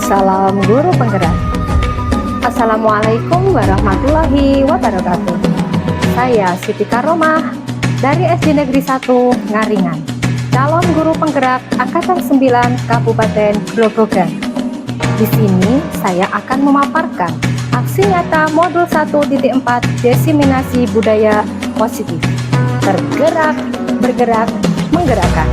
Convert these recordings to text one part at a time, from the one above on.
Salam Guru Penggerak. Assalamualaikum warahmatullahi wabarakatuh. Saya Siti Karomah dari SD Negeri 1 Ngaringan, calon guru penggerak Angkatan 9 Kabupaten Grobogan. Di sini saya akan memaparkan aksi nyata modul 1.4 Desiminasi Budaya Positif. Bergerak, bergerak, menggerakkan.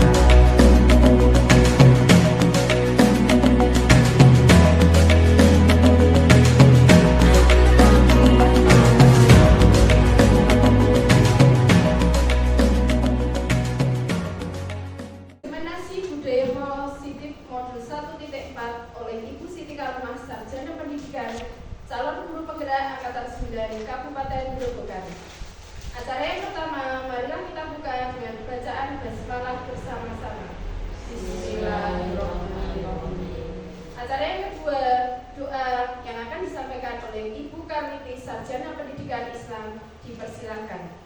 Budaya Positif Modul 1.4 oleh Ibu Siti Karomah, Sarjana Pendidikan, calon guru penggerak Angkatan 9 Kabupaten Grobogan. Acara yang pertama, marilah kita buka dengan bacaan basmalah bersama-sama. Bismillahirrahmanirrahim. Acara yang kedua, doa yang akan disampaikan oleh Ibu Karniti, Sarjana Pendidikan Islam, dipersilakan.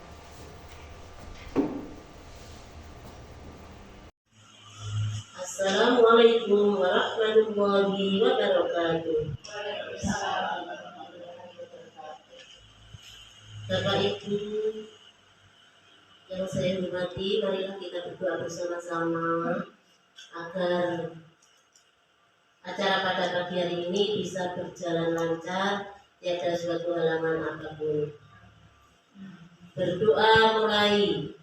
Assalamualaikum warahmatullahi wabarakatuh. Bapak Ibu yang saya hormati, marilah kita berdoa bersama-sama agar acara pada pagi hari ini bisa berjalan lancar, tiada suatu halangan apapun. Berdoa mulai.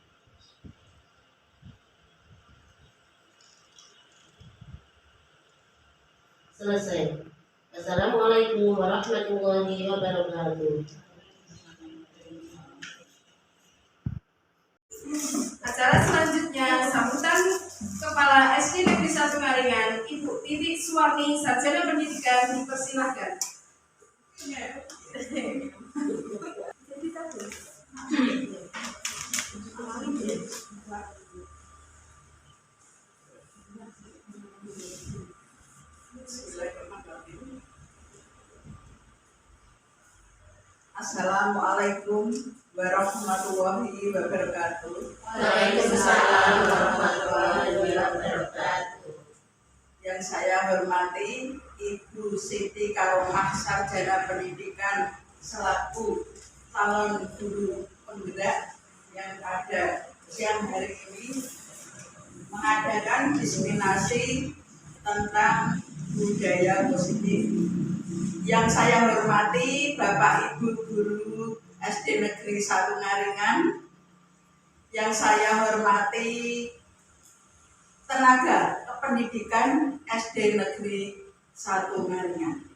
Selesai. Assalamualaikum warahmatullahi wabarakatuh. Acara selanjutnya, sambutan Kepala SD Negeri 1 Ngaringan, Ibu Titik Suwarni, Sarjana Pendidikan, dipersilahkan. Assalamualaikum warahmatullahi wabarakatuh. Waalaikumsalam warahmatullahi wabarakatuh. Yang saya hormati Ibu Siti Karomah, Sarjana Pendidikan selaku calon guru penggerak yang pada siang hari ini mengadakan diseminasi tentang budaya positif. Yang saya hormati Bapak Ibu Guru SD Negeri 1 Ngaringan, yang saya hormati tenaga kependidikan SD Negeri 1 Ngaringan.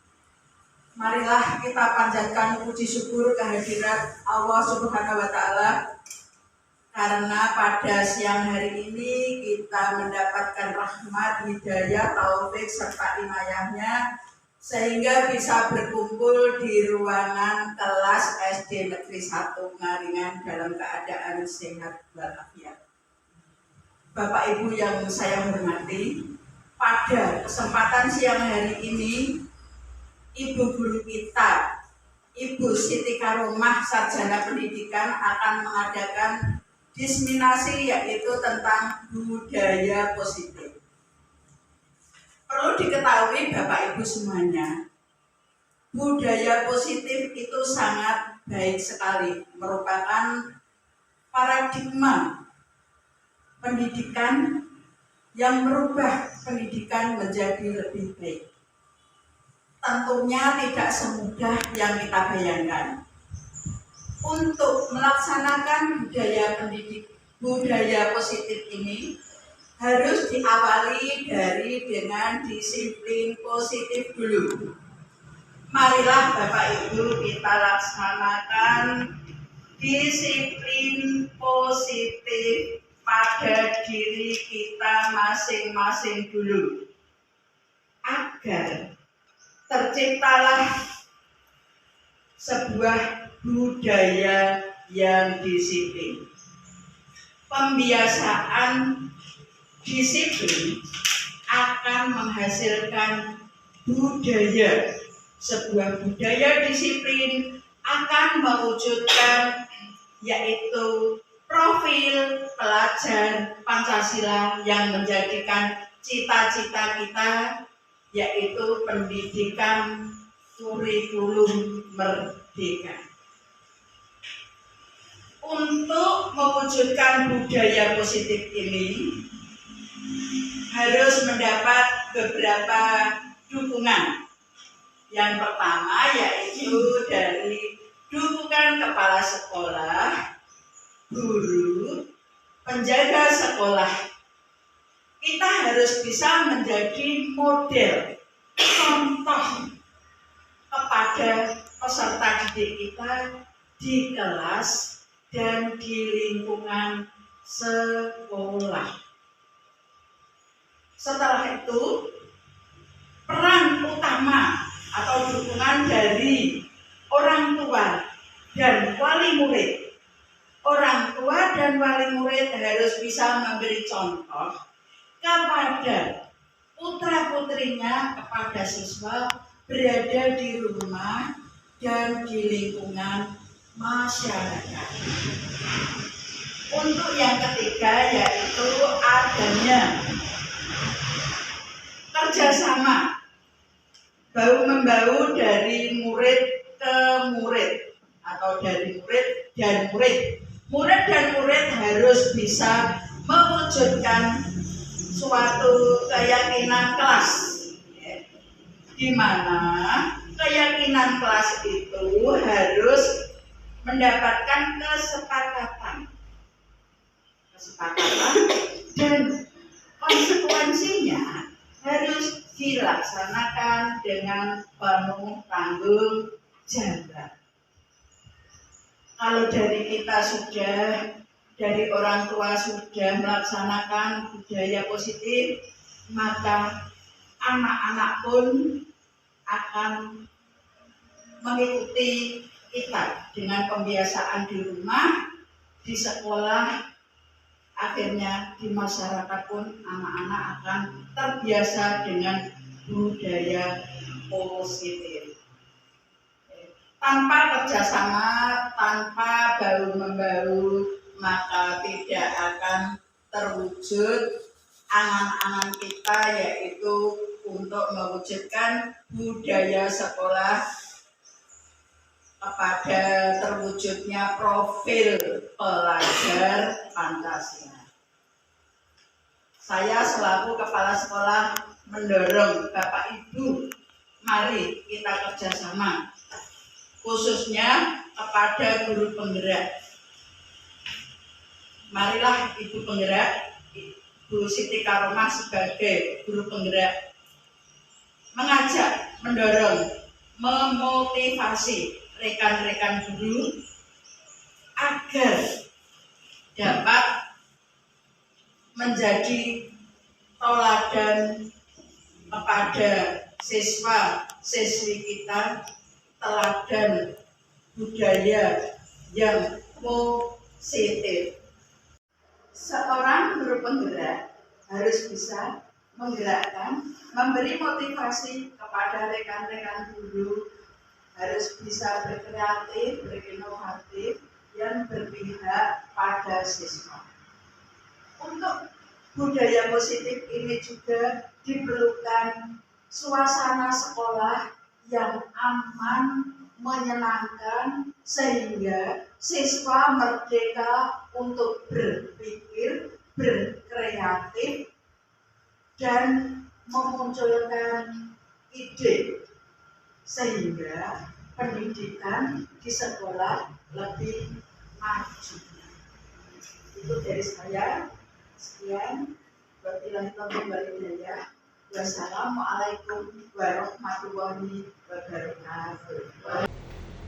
Marilah kita panjatkan puji syukur kehadirat Allah Subhanahu wa Ta'ala, karena pada siang hari ini kita mendapatkan rahmat, hidayah, taufik serta inayahnya sehingga bisa berkumpul di ruangan kelas SD Negeri 1 Ngaringan dalam keadaan sehat walafiat. Bapak Ibu yang saya hormati, pada kesempatan siang hari ini Ibu guru kita, Ibu Siti Karomah, Sarjana Pendidikan, akan mengadakan diseminasi yaitu tentang budaya positif. Perlu diketahui Bapak Ibu semuanya, budaya positif itu sangat baik sekali, merupakan paradigma pendidikan yang merubah pendidikan menjadi lebih baik. Tentunya tidak semudah yang kita bayangkan. Untuk melaksanakan budaya positif ini harus diawali dengan disiplin positif dulu. Marilah Bapak Ibu kita laksanakan disiplin positif pada diri kita masing-masing dulu, agar terciptalah sebuah budaya yang disiplin. Pembiasaan disiplin akan menghasilkan budaya. Sebuah budaya disiplin akan mewujudkan yaitu profil pelajar Pancasila yang menjadikan cita-cita kita yaitu pendidikan kurikulum merdeka. Untuk mewujudkan budaya positif ini harus mendapat beberapa dukungan. Yang pertama yaitu dari dukungan kepala sekolah, guru, penjaga sekolah. Kita harus bisa menjadi model, contoh kepada peserta didik kita di kelas dan di lingkungan sekolah. Setelah itu, peran utama atau dukungan dari orang tua dan wali murid. Orang tua dan wali murid harus bisa memberi contoh kepada putra-putrinya, kepada siswa berada di rumah dan di lingkungan masyarakat. Untuk yang ketiga yaitu adanya kerjasama bahu-membahu dari murid ke murid atau dari murid dan murid. Murid dan murid harus bisa mewujudkan suatu keyakinan kelas, di mana keyakinan kelas itu harus mendapatkan kesepakatan dan konsekuensinya harus dilaksanakan dengan penuh tanggung jawab. Kalau dari kita sudah, dari orang tua sudah melaksanakan budaya positif, maka anak-anak pun akan mengikuti kita dengan pembiasaan di rumah, di sekolah, akhirnya di masyarakat pun anak-anak akan terbiasa dengan budaya positif. Tanpa kerjasama, tanpa bahu-membahu, maka tidak akan terwujud angan-angan kita, yaitu untuk mewujudkan budaya sekolah kepada terwujudnya profil pelajar Pancasila. Saya selaku kepala sekolah mendorong Bapak Ibu, mari kita kerjasama, khususnya kepada guru penggerak. Marilah Ibu penggerak, Bu Siti Karomah sebagai guru penggerak, mengajak, mendorong, memotivasi rekan-rekan guru agar dapat menjadi teladan kepada siswa-siswi kita, teladan budaya yang positif. Seorang guru penggerak harus bisa menggerakkan, memberi motivasi kepada rekan-rekan guru, harus bisa berkreatif, berinovatif, yang berpihak pada siswa. Untuk budaya positif ini juga diperlukan suasana sekolah yang aman, menyenangkan, sehingga siswa merdeka untuk berpikir, berkreatif, dan memunculkan ide, sehingga pendidikan di sekolah lebih maju. Itu dari saya. Sekian. Wabillahi taufiq wal hidayah. Wassalamualaikum warahmatullahi wabarakatuh.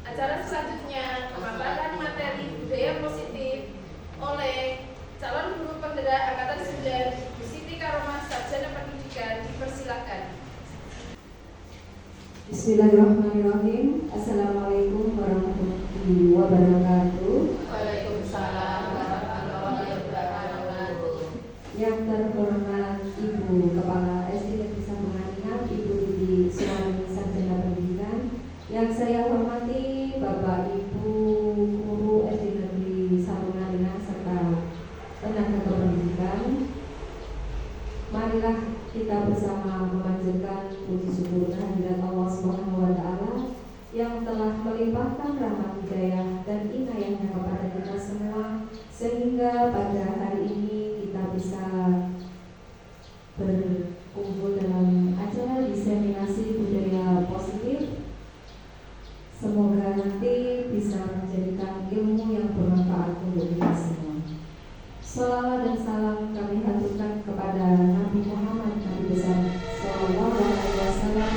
Acara selanjutnya pemaparan materi budaya positif oleh calon guru penggerak Angkatan 9 Bu Siti Karomah, Sarjana Pendidikan, dipersilakan. Bismillahirrahmanirrahim. Assalamualaikum warahmatullahi wabarakatuh. Waalaikumsalam warahmatullahi wabarakatuh. Yang terhormat Ibu Kepala SD Negeri Samungaringan, Ibu Didi Suwani, Sarjana Pendidikan. Yang saya hormati Bapak Ibu Guru SD Negeri Samungaringan serta tenaga kependidikan. Marilah kita bersama memanjatkan yang telah melimpahkan rahmat hidayah dan inayahnya kepada kita semua, sehingga pada hari ini kita bisa berkumpul dalam acara diseminasi budaya positif. Semoga nanti bisa menjadikan ilmu yang bermanfaat untuk kita semua. Salawat dan salam kami haturkan kepada Nabi Muhammad Nabi besar Sallallahu Alaihi Wasallam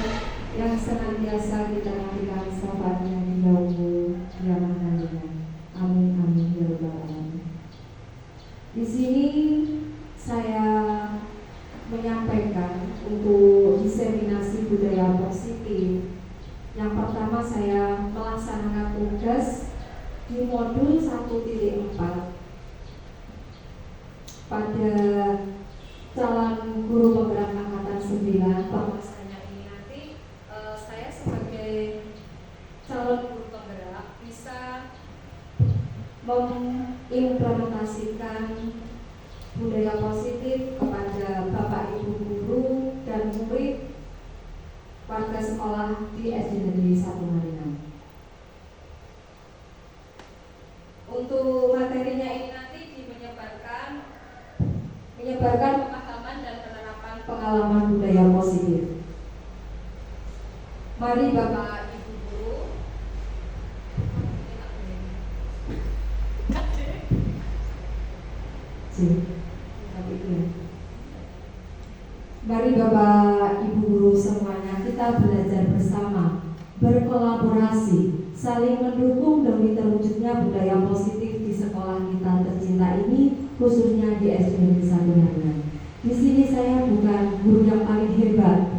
yang senantiasa kita nantikan syafaatnya di yaumul kiamat nantinya. Amin amin ya rabbal alamin. Di sini saya menyampaikan untuk diseminasi budaya positif. Yang pertama, saya melaksanakan tugas di modul 1.4 pada calon guru penggerak angkatan 9. Bahwasanya ini nanti saya sebagai calon guru penggerak bisa mengimplementasikan budaya positif kepada Bapak Ibu guru dan murid warga sekolah di SD Negeri 1 Maringan. Untuk materinya ini nanti menyebarkan pemahaman dan penerapan pengalaman budaya positif. Mari Bapak Ibu guru. Mari Bapak Ibu guru semuanya, kita belajar bersama, berkolaborasi, saling mendukung demi terwujudnya budaya positif di sekolah kita tercinta ini, khususnya di SD Negeri 1 Maringan. Di sini saya bukan guru yang paling hebat,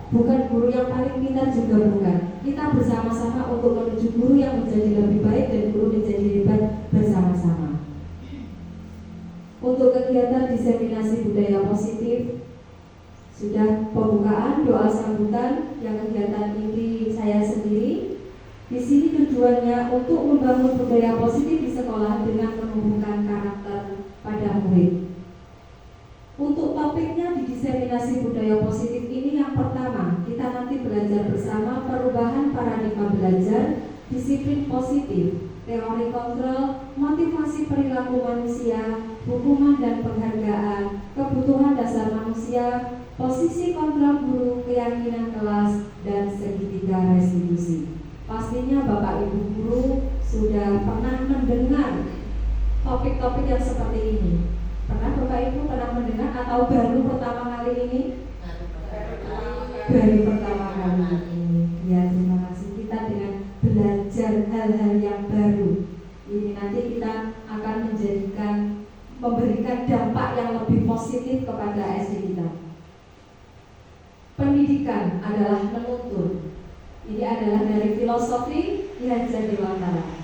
bukan guru yang paling pintar juga bukan. Kita bersama-sama untuk menuju guru yang menjadi lebih baik dan guru menjadi hebat bersama-sama. Untuk kegiatan diseminasi budaya positif sudah pembukaan, doa sambutan, yang kegiatan ini saya sendiri. Di sini tujuannya untuk membangun budaya positif di sekolah dengan menumbuhkan karakter pada murid. Untuk topiknya di diseminasi budaya positif ini, yang pertama, kita nanti belajar bersama perubahan paradigma belajar, disiplin positif, teori kontrol, motivasi perilaku manusia, hukuman dan penghargaan, kebutuhan dasar manusia, posisi kontrol guru, keyakinan kelas, dan segitiga restitusi. Pastinya Bapak Ibu guru sudah pernah mendengar topik-topik yang seperti ini. Pernah Bapak Ibu mendengar atau baru pertama kali ini? Baru pertama kali ini. Ya, terima kasih. Kita dengan belajar hal-hal yang baru ini nanti kita akan memberikan dampak yang lebih positif kepada SD kita. Pendidikan adalah menuntun. Ini adalah dari filosofi Ki Hajar Dewantara.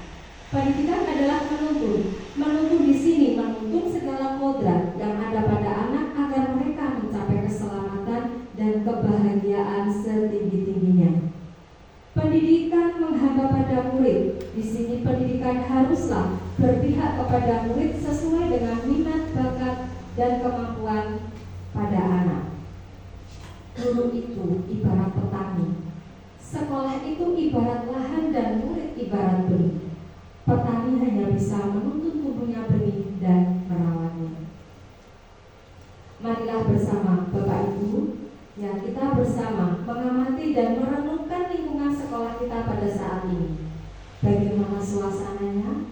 Pendidikan adalah menuntun. Menuntun di sini menuntun segala kodrat yang ada pada anak agar mereka mencapai keselamatan dan kebahagiaan setinggi-tingginya. Pendidikan menghamba pada murid. Di sini pendidikan haruslah berpihak kepada murid sesuai dengan minat, bakat, dan kemampuan pada anak. Guru itu ibarat petani. Sekolah itu ibarat lahan dan murid ibarat benih. Petani hanya bisa menuntun tumbuhnya benih dan merawatnya. Marilah bersama Bapak Ibu, ya, kita bersama mengamati dan merenungkan lingkungan sekolah kita pada saat ini. Bagaimana suasananya,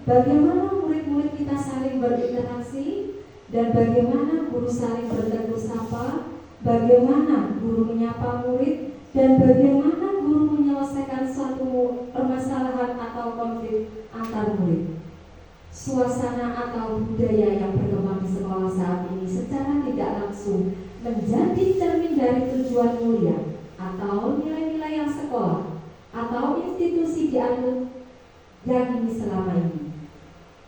bagaimana murid-murid kita saling berinteraksi, dan bagaimana guru saling bertegur sapa, bagaimana guru menyapa murid, dan bagaimana guru menyelesaikan suatu permasalahan atau konflik antar murid. Suasana atau budaya yang berkembang di sekolah saat ini secara tidak langsung menjadi cermin dari tujuan mulia atau nilai-nilai yang sekolah atau institusi dianut yakini selama ini.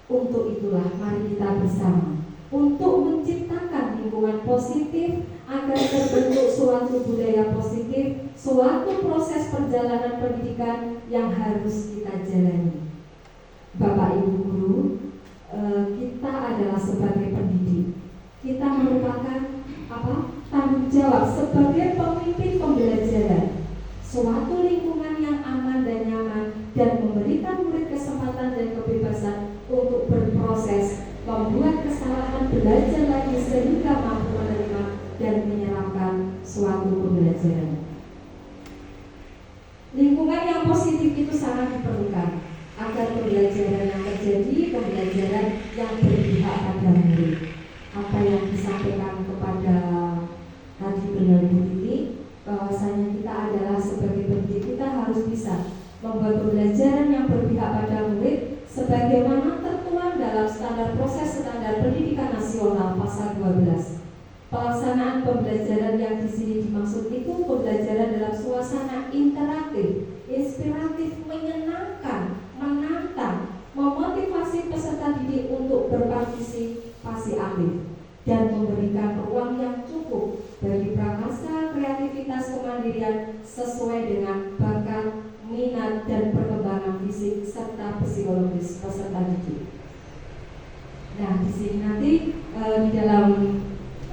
Untuk itulah mari kita bersama untuk menciptakan lingkungan positif agar terbentuk suatu budaya positif, suatu proses perjalanan pendidikan yang harus kita jalani. Bapak Ibu guru, kita adalah sebagai pendidik. Kita merupakan tanggung jawab sebagai pemimpin pembelajaran. Suatu lingkungan yang aman dan memberikan murid kesempatan dan kebebasan untuk berproses, membuat kesalahan, belajar lagi sehingga mampu menerima dan menyerapkan suatu pembelajaran. Lingkungan yang positif itu sangat diperlukan agar pembelajaran yang terjadi pembelajaran yang berpihak pada murid. Apa yang disampaikan kepada tadi beliau Ibu Titi, bahwasanya kita adalah sebagai pendidik kita harus bisa membuat pembelajaran yang berpihak pada murid sebagaimana tertuang dalam proses standar pendidikan nasional pasal 12. Pelaksanaan pembelajaran yang di sini dimaksud itu pembelajaran dalam suasana interaktif, inspiratif, menyenangkan, menantang, memotivasi peserta didik untuk berpartisipasi aktif dan memberikan ruang yang cukup bagi prakarsa, kreativitas, kemandirian sesuai dengan bakat, minat, dan perkembangan fisik serta psikologis peserta didik. Nah, di sini nanti di dalam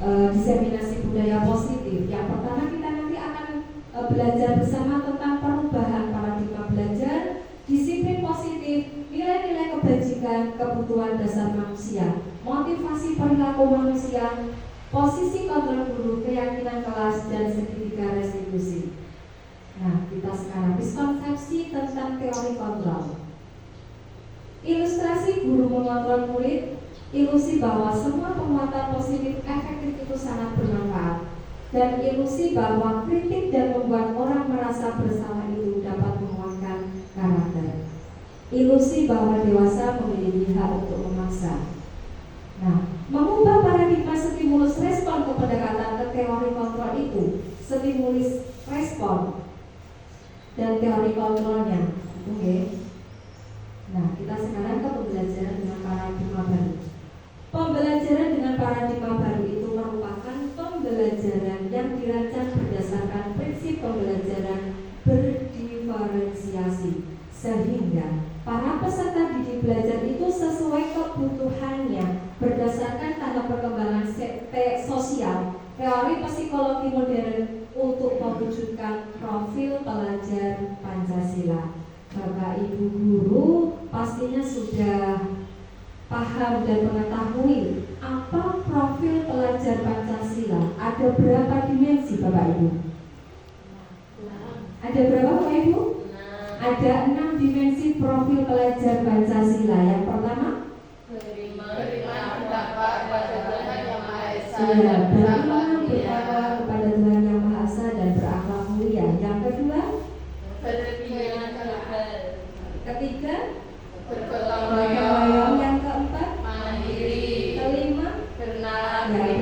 diseminasi budaya positif, yang pertama kita nanti akan belajar bersama tentang perubahan paradigma belajar, disiplin positif, nilai-nilai kebajikan, kebutuhan dasar manusia, motivasi perilaku manusia, posisi kontrol guru, keyakinan kelas, dan segitiga restitusi. Nah, kita sekarang miskonsepsi tentang teori kontrol. Ilustrasi guru mengontrol murid, ilusi bahwa semua penguatan positif efektif itu sangat bermanfaat, dan ilusi bahwa kritik dan membuat orang merasa bersalah itu dapat menguatkan karakter. Ilusi bahwa dewasa memiliki hak untuk memaksa. Nah, mengubah paradigma stimulus respon ke pendekatan ke teori kontrol itu, stimulus respon dan teori kontrolnya. Oke. Nah, kita sekarang ke pembelajaran dengan paradigma baru. Pembelajaran dengan paradigma baru itu merupakan pembelajaran yang dirancang berdasarkan prinsip pembelajaran berdiferensiasi, sehingga para peserta didik belajar itu sesuai kebutuhannya berdasarkan tahap perkembangan sosial, teori psikologi modern untuk mewujudkan profil pelajar Pancasila. Bapak Ibu guru pastinya sudah paham dan mengetahui apa profil pelajar Pancasila. Ada berapa dimensi Bapak Ibu? Ada berapa Bapak Ibu? Ada 6 dimensi profil pelajar Pancasila. Yang pertama, Beriman bertakwa kepada Tuhan Yang Maha Esa beriman dan berakhlak bertakwa mulia. kepada Tuhan Yang Maha Esa dan berakhlak mulia. Yang kedua, Berpikiran keluar. ketiga, Bergotong royong. royong. Yang keempat, Mandiri. kelima, dan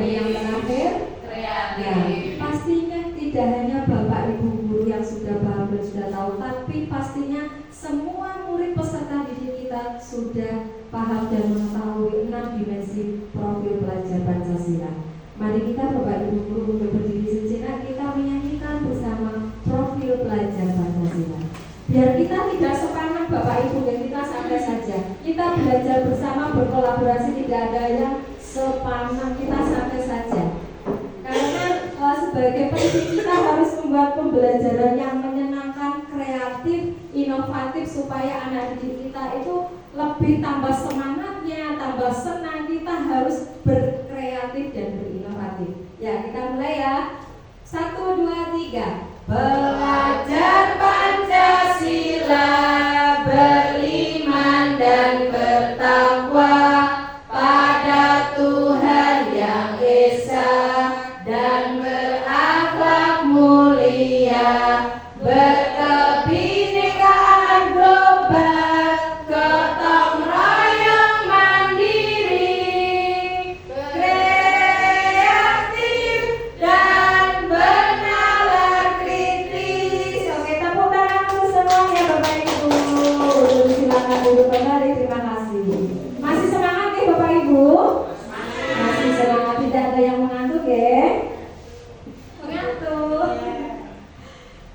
yang terakhir. Ya, Kreatif. pastinya tidak hanya Bapak Ibu guru yang sudah paham dan sudah tahu, tapi pastinya semua murid peserta didik kita sudah paham dan mengetahui 6 dimensi profil pelajar Pancasila. Mari kita Bapak Ibu guru untuk berdiri sejenak, kita menyanyikan bersama profil pelajar Pancasila. Biar kita tidak sepanjang Bapak Ibu dan kita santai saja. Kita belajar bersama, berkolaborasi, tidak ada yang sepanjang, kita santai saja. Karena sebagai pendidik kita harus membuat pembelajaran yang menyenangkan, kreatif, inovatif supaya anak didik kita itu lebih tambah semangatnya, tambah senang. Kita harus berkreatif dan berinovatif. Ya, kita mulai ya. 1, 2, 3. Belajar Pancasila, beriman dan bertakwa pada Tuhan Yang Esa dan berakhlak mulia, berkebinekaan global, gotong royong mandiri, kreatif dan bernalar kritis. Oke, tepuk tangan untuk semuanya Bapak Ibu. Silakan duduk kembali, terima kasih. Masih semangat ya Bapak Ibu? Masih semangat, tidak ada yang mengantuk ya? Mengantuk.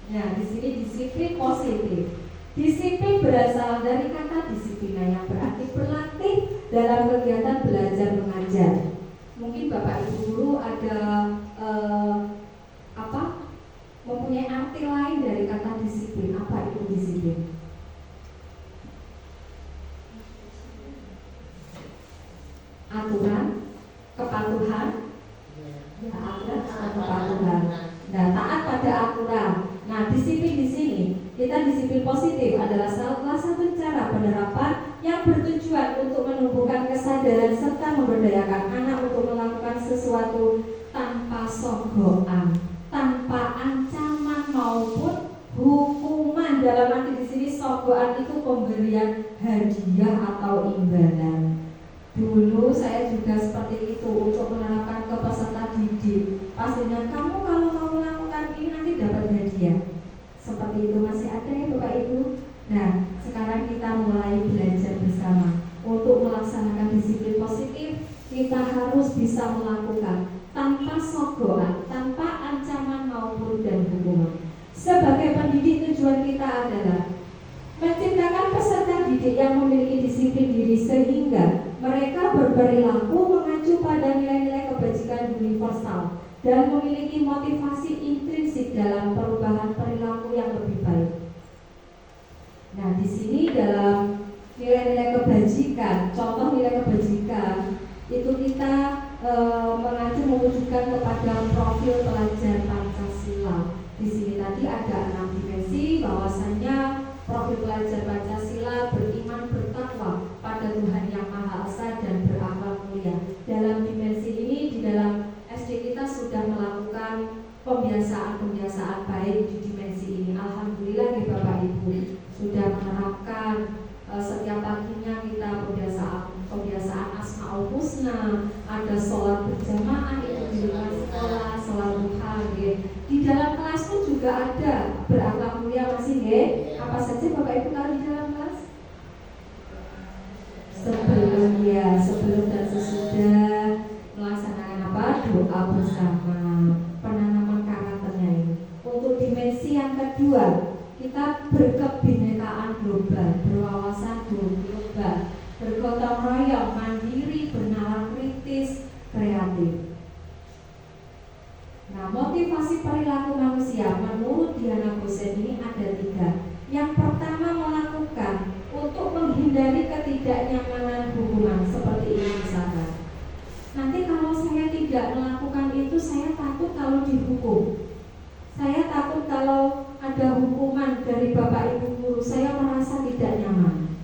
Nah, di sini disiplin positif. Disiplin berasal dari kata disiplina yang berarti berlatih dalam kegiatan belajar mengajar. Mungkin Bapak Ibu guru ada mempunyai arti lain dari kata disiplin. Apa itu disiplin? adalah salah satu cara penerapan yang bertujuan untuk menumbuhkan kesadaran serta memberdayakan anak untuk melakukan sesuatu tanpa sogokan, tanpa ancaman maupun hukuman. Dalam arti di sini sogokan itu pemberian hadiah atau imbalan. Dulu saya juga seperti itu untuk menerapkan ke peserta didik. Pastinya kamu kalau mau melakukan ini nanti dapat hadiah. Seperti itu masih ada ya Bapak Ibu. Nah, sekarang kita mulai belajar bersama untuk melaksanakan disiplin positif. Kita harus bisa melakukan tanpa sogokan, tanpa ancaman maupun dan hukuman. Sebagai pendidik, tujuan kita adalah menciptakan peserta didik yang memiliki disiplin diri sehingga mereka berperilaku mengacu pada nilai-nilai kebajikan universal dan memiliki motivasi intrinsik dalam perubahan perilaku yang lebih baik. Nah, di sini dalam nilai-nilai kebajikan, contoh nilai kebajikan itu kita mengacu mewujudkan kepada profil pelajar Pancasila. Di sini tadi ada 6 dimensi, bahwasannya profil pelajar Pancasila beriman bertakwa pada Tuhan Yang Maha Esa dan berakhlak mulia. Dalam dimensi ini di dalam SD kita sudah melakukan pembiasaan baik di dimensi ini. Alhamdulillah ya Bapak Ibu sudah menerapkan setiap paginya kita pembiasaan Asmaul Husna, ada sholat berjamaah itu di luar sekolah, sholat duha. Di dalam kelas pun juga ada berakhlak mulia masih ya. Apa saja Bapak Ibu kalau di dalam kelas? Sebelum dan sesudah melaksanakan apa? Doa bersama, penanaman karakternya ini. Untuk dimensi yang kedua, kita berkebinekaan global, berwawasan global, bergotong royong, mandiri, bernalar kritis, kreatif. Nah, motivasi perilaku manusia menurut Diana Gosen ini ada 3. Yang pertama, melakukan untuk menghindari ketidaknyamanan hubungan seperti ini misalkan. Nanti kalau saya tidak melakukan itu, saya takut kalau dihukum. Saya takut kalau ada hukuman dari Bapak Ibu guru, saya merasa tidak nyaman.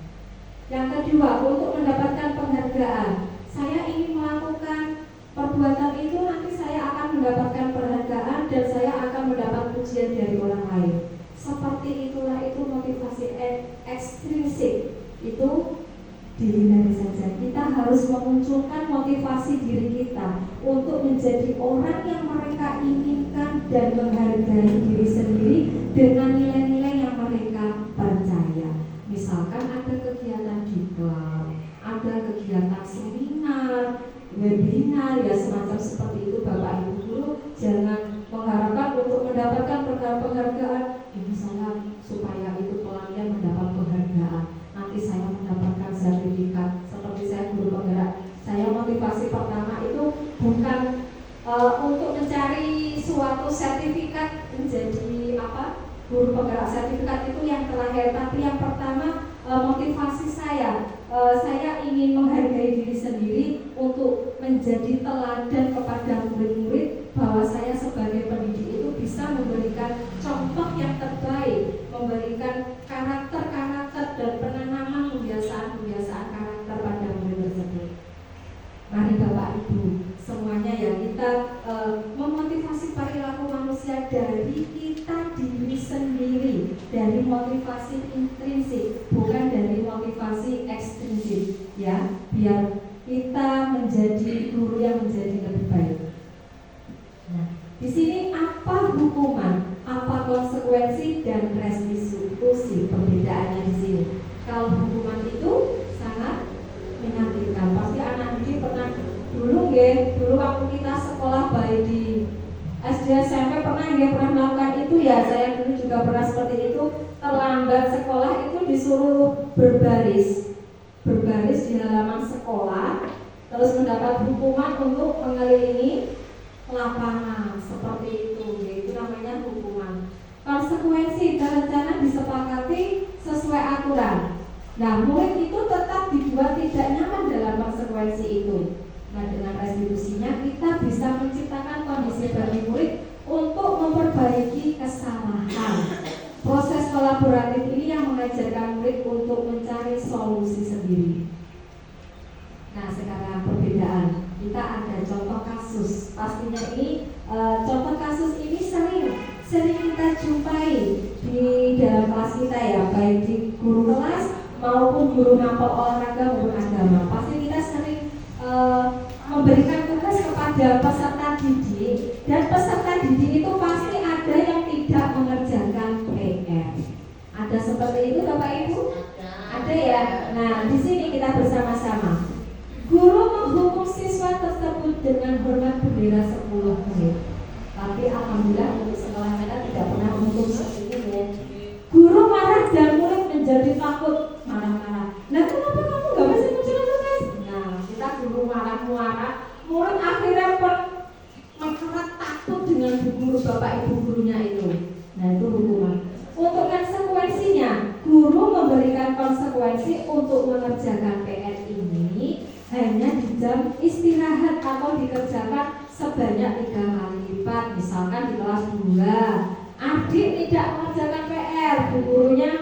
Yang kedua, untuk mendapatkan penghargaan. Saya ingin melakukan perbuatan itu, nanti saya akan mendapatkan penghargaan dan saya akan mendapat pujian dari orang lain. Seperti itulah itu motivasi ekstrinsik. Itu dihindari saja. Kita harus memunculkan motivasi diri kita untuk menjadi orang yang mereka inginkan dan menghargai diri sendiri dengan nilai-nilai yang mereka percaya. Misalkan ada kegiatan diklat, ada kegiatan seminar, webinar, ya semacam seperti itu Bapak Ibu guru. Jangan mengharapkan untuk mendapatkan penghargaan. Ini saya supaya itu pelatihan mendapat penghargaan, nanti saya mendapatkan sertifikat. Seperti saya guru penggerak, saya motivasi pertama itu bukan untuk mencari suatu sertifikat menjadi guru penggerak sertifikat itu yang terakhir, tapi yang pertama motivasi saya ingin menghargai diri sendiri untuk menjadi teladan kepada murid-murid bahwa saya sebagai pendidik itu bisa memberikan contoh yang terbaik, memberikan karakter-karakter dan penanaman kebiasaan-kebiasaan karakter pada murid tersebut. Mari Bapak Ibu semuanya ya, kita memotivasi perilaku manusia dari kita diri sendiri, dari motivasi intrinsik, bukan dari motivasi ekstrinsik ya, biar kita menjadi guru yang menjadi lebih baik. Nah, di sini apa hukuman, apa konsekuensi dan restitusi, perbedaannya di sini. Kalau hukuman itu sangat menyakitkan. Pasti anak didik pernah dulu waktu kita sekolah baik di SD SMP pernah melakukan itu ya. Saya dulu juga pernah seperti itu. Terlambat sekolah itu disuruh berbaris di halaman sekolah, terus mendapat hukuman untuk mengelilingi lapangan seperti itu. Itu namanya hukuman. Konsekuensi dan rencana disepakati sesuai aturan. Nah, murid itu tetap dibuat tidak nyaman dalam konsekuensi itu. Nah, dengan restitusinya kita bisa menciptakan kondisi bagi murid untuk memperbaiki kesalahan. Proses kolaboratif ini yang mengajarkan murid untuk mencari solusi sendiri. Nah, sekarang perbedaan. Kita ada contoh kasus. Pastinya ini contoh kasus ini sering kita jumpai di dalam kelas kita ya, baik di guru kelas maupun guru mapel olahraga maupun agama. Pasti kita sering memberikan tugas kepada peserta didik, dan peserta didik itu pasti ada yang tidak mengerjakan PR. Ada seperti itu Bapak Ibu? Ada ya. Nah, di sini kita bersama-sama. Guru menghukum siswa tersebut dengan hormat bendera 10 menit. Tapi alhamdulillah untuk sekolah kita tidak pernah menghukum seperti itu. Guru marah dan murid menjadi takut, marah-marah. Nah, kenapa kamu nggak bisa mengerjakan tugas? Nah, kita guru marah-marah, murid akhirnya merasa takut dengan guru bapak ibu gurunya itu. Nah, itu hukuman. Untuk konsekuensinya, guru memberikan konsekuensi untuk mengerjakan PR ini hanya di jam istirahat atau dikerjakan sebanyak 3 kali lipat. Misalkan di kelas 2, adik tidak mengerjakan PR, bu gurunya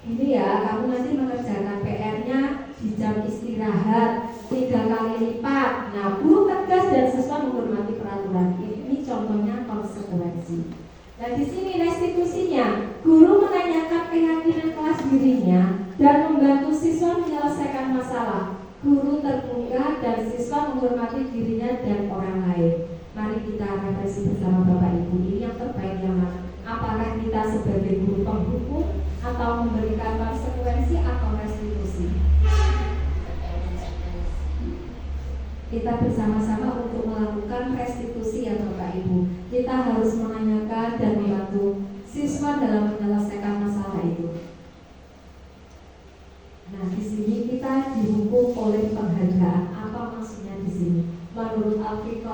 ini ya, kamu nanti mengerjakan PR-nya di jam istirahat 3 kali lipat. Nah, guru tegas dan siswa menghormati peraturan. Ini contohnya konsekuensi. Nah, di sini restitusinya, guru menanyakan keyakinan kelas dirinya dan membantu siswa menyelesaikan masalah. Guru terbuka dan siswa menghormati dirinya dan orang lain. Mari kita refleksi bersama Bapak Ibu, ini yang terbaik yang mana? Apakah kita sebagai guru penghukum atau memberikan konsekuensi atau restitusi? Kita bersama-sama untuk melakukan restitusi ya Bapak Ibu. Kita harus menanyakan dan membantu siswa dalam menyelesaikan masalah itu. Nah, di sini kita dihukum oleh penghargaan. Apa maksudnya di sini? Menurut Al-Fiqh,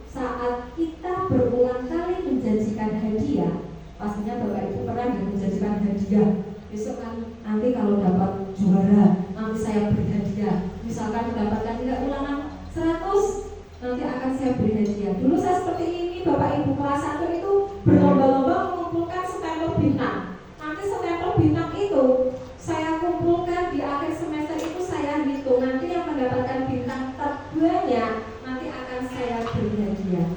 saat kita berulang kali menjanjikan hadiah, pastinya Bapak Ibu pernah menjanjikan hadiah. Besok kan nanti kalau dapat juara, nanti saya beri hadiah. Misalkan mendapatkan nilai ulangan 100, nanti akan saya beri hadiah. Dulu saya seperti ini, Bapak Ibu kelas 1 itu berlomba-lomba mengumpulkan stempel bintang. Nanti stempel bintang itu saya kumpulkan di akhir semester itu, saya hitung nanti yang mendapatkan bintang terbanyak nanti akan saya beri hadiah.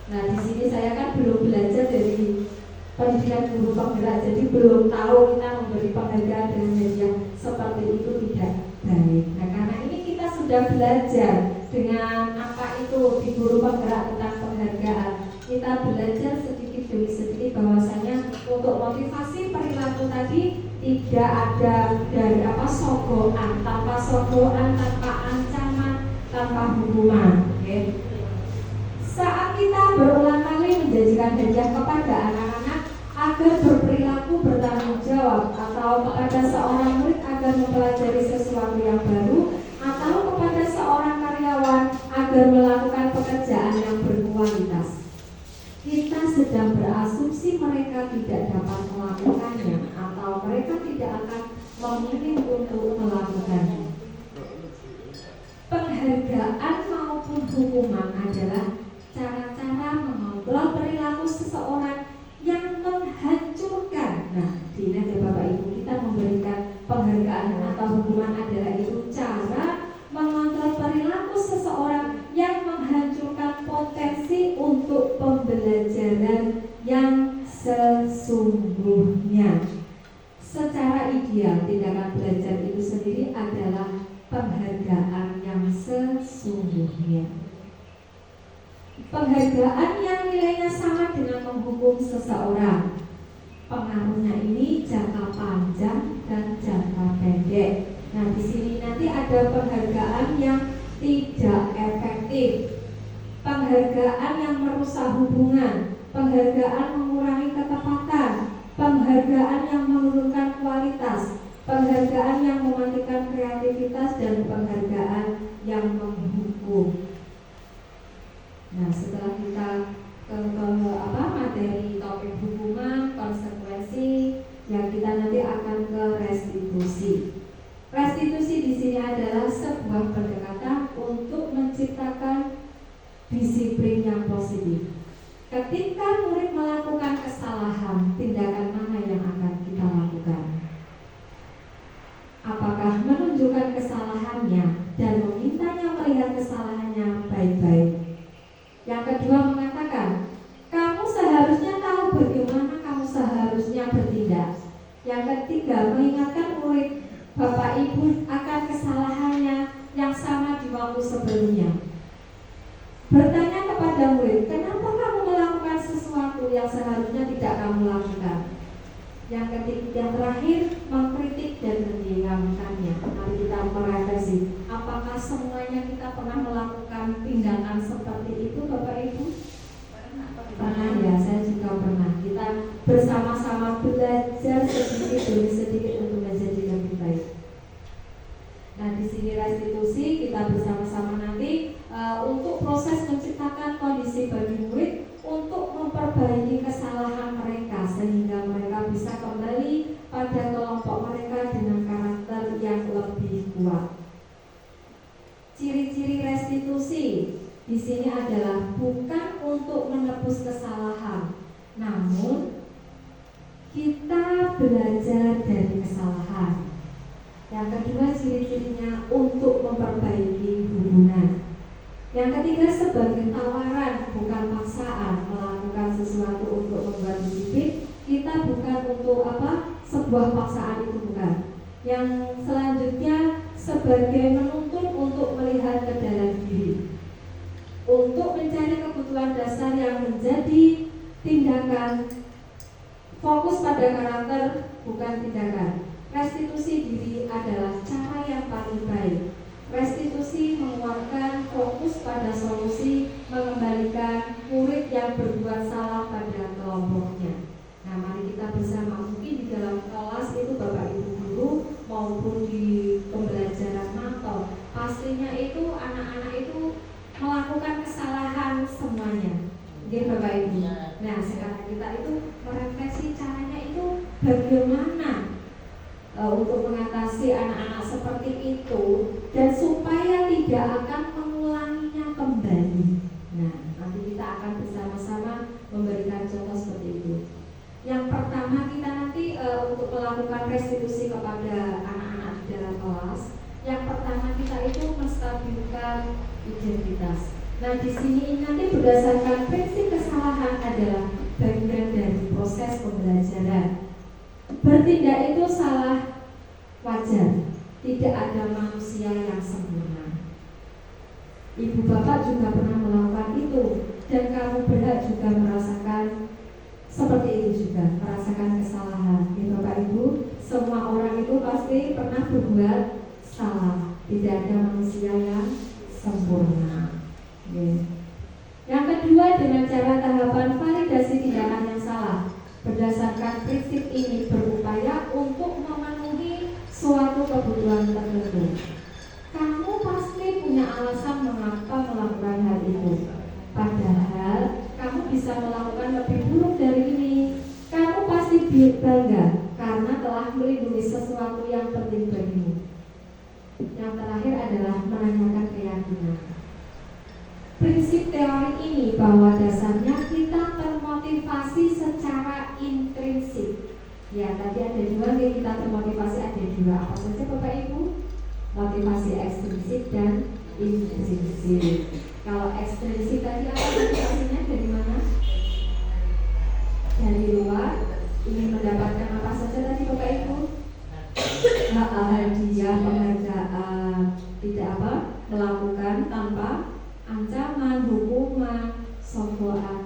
Nah, di sini saya kan belum belajar dari pendidikan guru penggerak, jadi belum tahu kita memberi penghargaan dengan hadiah seperti itu tidak baik. Nah, karena ini kita sudah belajar dengan apa itu di guru penggerak tentang penghargaan. Kita belajar sedikit demi sedikit bahwasanya untuk motivasi perilaku tadi tidak ada dari sogokan, tanpa sogokan, tanpa ancaman, tanpa hukuman. Okay. Saat kita berulang kali menjanjikan hadiah kepada anak-anak agar berperilaku bertanggung jawab, atau kepada seorang murid agar mempelajari sesuatu yang baru, atau kepada seorang karyawan agar melakukan pekerjaan yang berkualitas, kita sedang berasumsi mereka tidak dapat melakukannya atau mereka tidak akan memilih untuk melakukannya. Penghargaan maupun hukuman adalah cara-cara mengontrol perilaku seseorang yang menghancurkan. Nah, diingat ya Bapak Ibu, kita memberikan penghargaan atau hukuman adalah itu cara mengontrol perilaku seseorang yang menghancurkan potensi untuk pembelajaran yang sesungguhnya. Secara ideal, tindakan belajar itu sendiri adalah penghargaan yang sesungguhnya. Penghargaan yang nilainya sama dengan menghukum seseorang. Pengaruhnya ini jangka panjang dan jangka pendek. Nah, di sini nanti ada penghargaan yang tidak efektif, penghargaan yang merusak hubungan, penghargaan mengurangi ketepatan, penghargaan yang menurunkan kualitas, penghargaan yang mematikan kreativitas, dan penghargaan yang menghukum. Nah, setelah kita ke materi topik hukuman, konsekuensi, yang kita nanti akan ke restitusi. Restitusi di sini adalah sebuah pendekatan untuk menciptakan disiplin yang positif. Ketika murid melakukan kesalahan, tindakan mana yang akan kita lakukan? melihat kesalahannya baik-baik. Yang kedua mengatakan, kamu seharusnya tahu bagaimana kamu seharusnya bertindak. Yang ketiga mengingatkan murid Bapak Ibu akan kesalahannya yang sama di waktu sebelumnya. Bertanya kepada murid, kenapa kamu melakukan sesuatu yang seharusnya tidak kamu lakukan? Yang ketiga, yang terakhir mengkritik dan mengingatkannya. Mari kita merefleksi, apakah semuanya kita pernah melakukan tindakan seperti itu, Bapak Ibu? Pernah ya, saya juga pernah. Kita bersama-sama belajar sedikit demi sedikit untuk menjadi lebih baik. Nah, di sini restitusi kita bersama-sama nanti untuk proses menciptakan kondisi bagi murid untuk memperbaiki kesalahan mereka sehingga mereka bisa kembali pada kelompok mereka dengan karakter yang lebih kuat. Ciri-ciri restitusi di sini adalah bukan untuk menebus kesalahan, namun kita belajar dari kesalahan. Yang kedua, ciri-cirinya untuk memperbaiki hubungan. Yang ketiga, sebagai tawaran, bukan paksaan. Melakukan sesuatu untuk membuat disiplin, kita bukan untuk sebuah paksaan, itu bukan. Yang selanjutnya, sebagai menuntun untuk melihat ke dalam diri, untuk mencari kebutuhan dasar yang menjadi tindakan. Fokus pada karakter, bukan tindakan. Restitusi diri adalah cara yang paling baik. Restitusi menguatkan fokus pada solusi, mengembalikan murid yang berbuat salah pada kelompoknya. Nah, mari kita bersama, mungkin di dalam kelas itu Bapak Ibu guru maupun di pembelajaran mantau, pastinya itu anak-anak itu melakukan kesalahan semuanya. Oke Bapak Ibu. Nah, sekarang kita itu merefleksi caranya itu bagaimana untuk mengatasi anak-anak seperti itu dan supaya tidak akan mengulanginya kembali. Nah, nanti kita akan bersama-sama memberikan contoh seperti itu. Yang pertama kita nanti untuk melakukan restitusi kepada anak-anak di dalam kelas. Yang pertama kita itu menstabilkan identitas. Nah, di sini nanti berdasarkan prinsip kesalahan adalah bagian dari proses pembelajaran. Bertindak itu salah, wajar. Tidak ada manusia yang sempurna. Ibu bapak juga pernah melakukan itu, dan kamu berhak juga merasakan seperti itu juga, merasakan kesalahan. Ya Bapak Ibu, semua orang itu pasti pernah berbuat salah. Tidak ada manusia yang sempurna. Yang kedua, dengan cara tahapan validasi tindakan yang salah. Berdasarkan prinsip ini berupaya untuk memenuhi suatu kebutuhan tertentu. Kamu pasti punya alasan mengapa melakukan hal itu. Padahal kamu bisa melakukan lebih buruk dari ini. Kamu pasti bangga karena telah melindungi sesuatu yang penting bagimu. Yang terakhir adalah menanyakan keyakinan. Prinsip teori ini bahwa dasarnya kita termotivasi secara intrinsik. Ya, tadi ada dua yang kita termotivasi, ada dua. Apa saja Bapak Ibu? Motivasi ekstrinsik dan intrinsik. Kalau ekstrinsik tadi apa motivasinya, dari mana? Dari luar. Ingin mendapatkan apa saja tadi Bapak Ibu? Hadiah, penghargaan, tidak melakukan tanpa ancaman, hukuman, sogoan.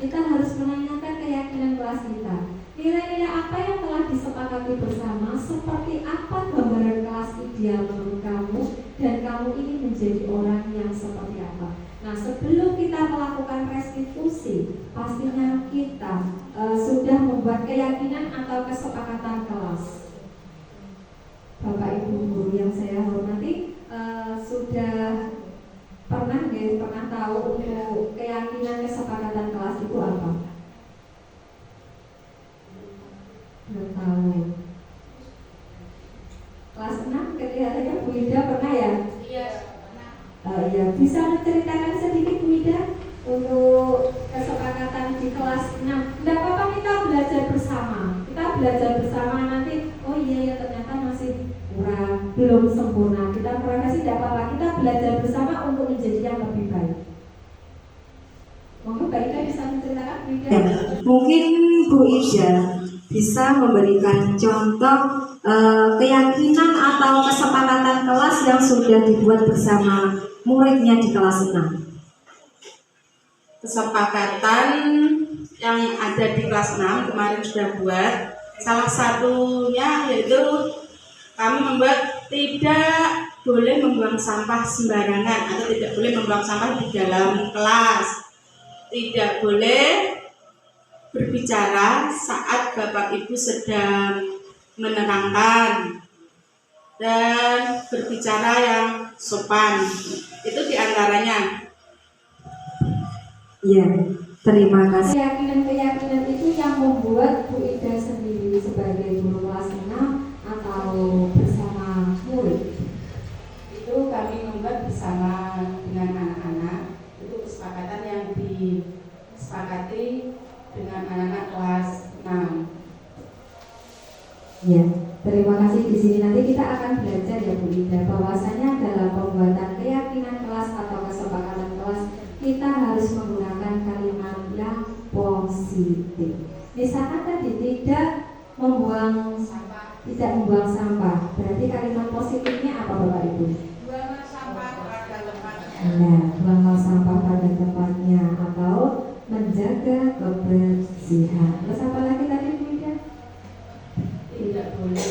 Kita harus menanyakan keyakinan kelas kita. Nilai-nilai apa yang telah disepakati bersama, seperti apa gambaran kelas ideal menurut kamu, dan kamu ingin menjadi orang yang seperti apa. Nah, sebelum kita melakukan restitusi, pastinya kita sudah membuat keyakinan atau kesepakatan kelas. Bapak Ibu guru yang saya hormati, sudah pernah tahu untuk keyakinan kesepakatan kelas itu apa? Belum tahu. Kelas 6 kelihatannya Bu Ida pernah ya? Iya, pernah. Ya, bisa menceritakan sedikit Bu Ida untuk kesepakatan di kelas 6. Tidak apa-apa, kita belajar bersama. Kita belajar bersama nanti. Oh iya ya, ternyata masih kurang. belum sempurna. Kita koreksi tidak apa-apa, kita belajar bersama untuk menjadi yang lebih baik. Monggo Mbak Ida bisa menceritakan Bu Ida. Ya, mungkin Bu Ida bisa memberikan contoh keyakinan atau kesepakatan kelas yang sudah dibuat bersama muridnya di kelas 6. Kesepakatan yang ada di kelas 6 kemarin sudah buat. Salah satunya yaitu kami membuat tidak boleh membuang sampah sembarangan atau tidak boleh membuang sampah di dalam kelas. Tidak boleh berbicara saat Bapak Ibu sedang menerangkan dan berbicara yang sopan. Itu diantaranya. Ya, terima kasih. Keyakinan-keyakinan itu yang membuat Bu Ida sendiri sebagai guru kelas 6 atau bersama murid. Itu kami membuat bersama dengan anak-anak. Itu kesepakatan yang disepakati dengan anak-anak kelas 6. Ya, terima kasih. Di sini nanti kita akan belajar ya Bu Ida, bahwasanya dalam pembuatan keyakinan kelas atau kesepakatan kelas kita harus menggunakan kalimat yang positif. Misalkan tadi tidak membuang sampah, berarti kalimat positifnya apa Bapak Ibu? Buanglah sampah pada tempatnya. Nah, buanglah sampah pada tempatnya atau menjaga kebersihan. Terus apa lagi tadi Bu Ida? Tidak boleh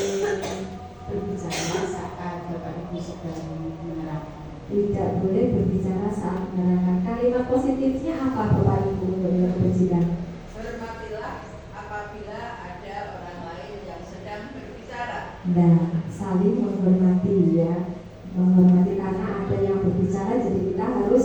berbicara saat Bapak Ibu sedang menerangkan. Tidak boleh berbicara saat menerangkan. Kalimat positifnya apa Bapak Ibu untuk kebersihan? Hormatilah apabila ada orang lain yang sedang berbicara. Nah, saling menghormati ya, menghormati karena ada yang berbicara, jadi kita harus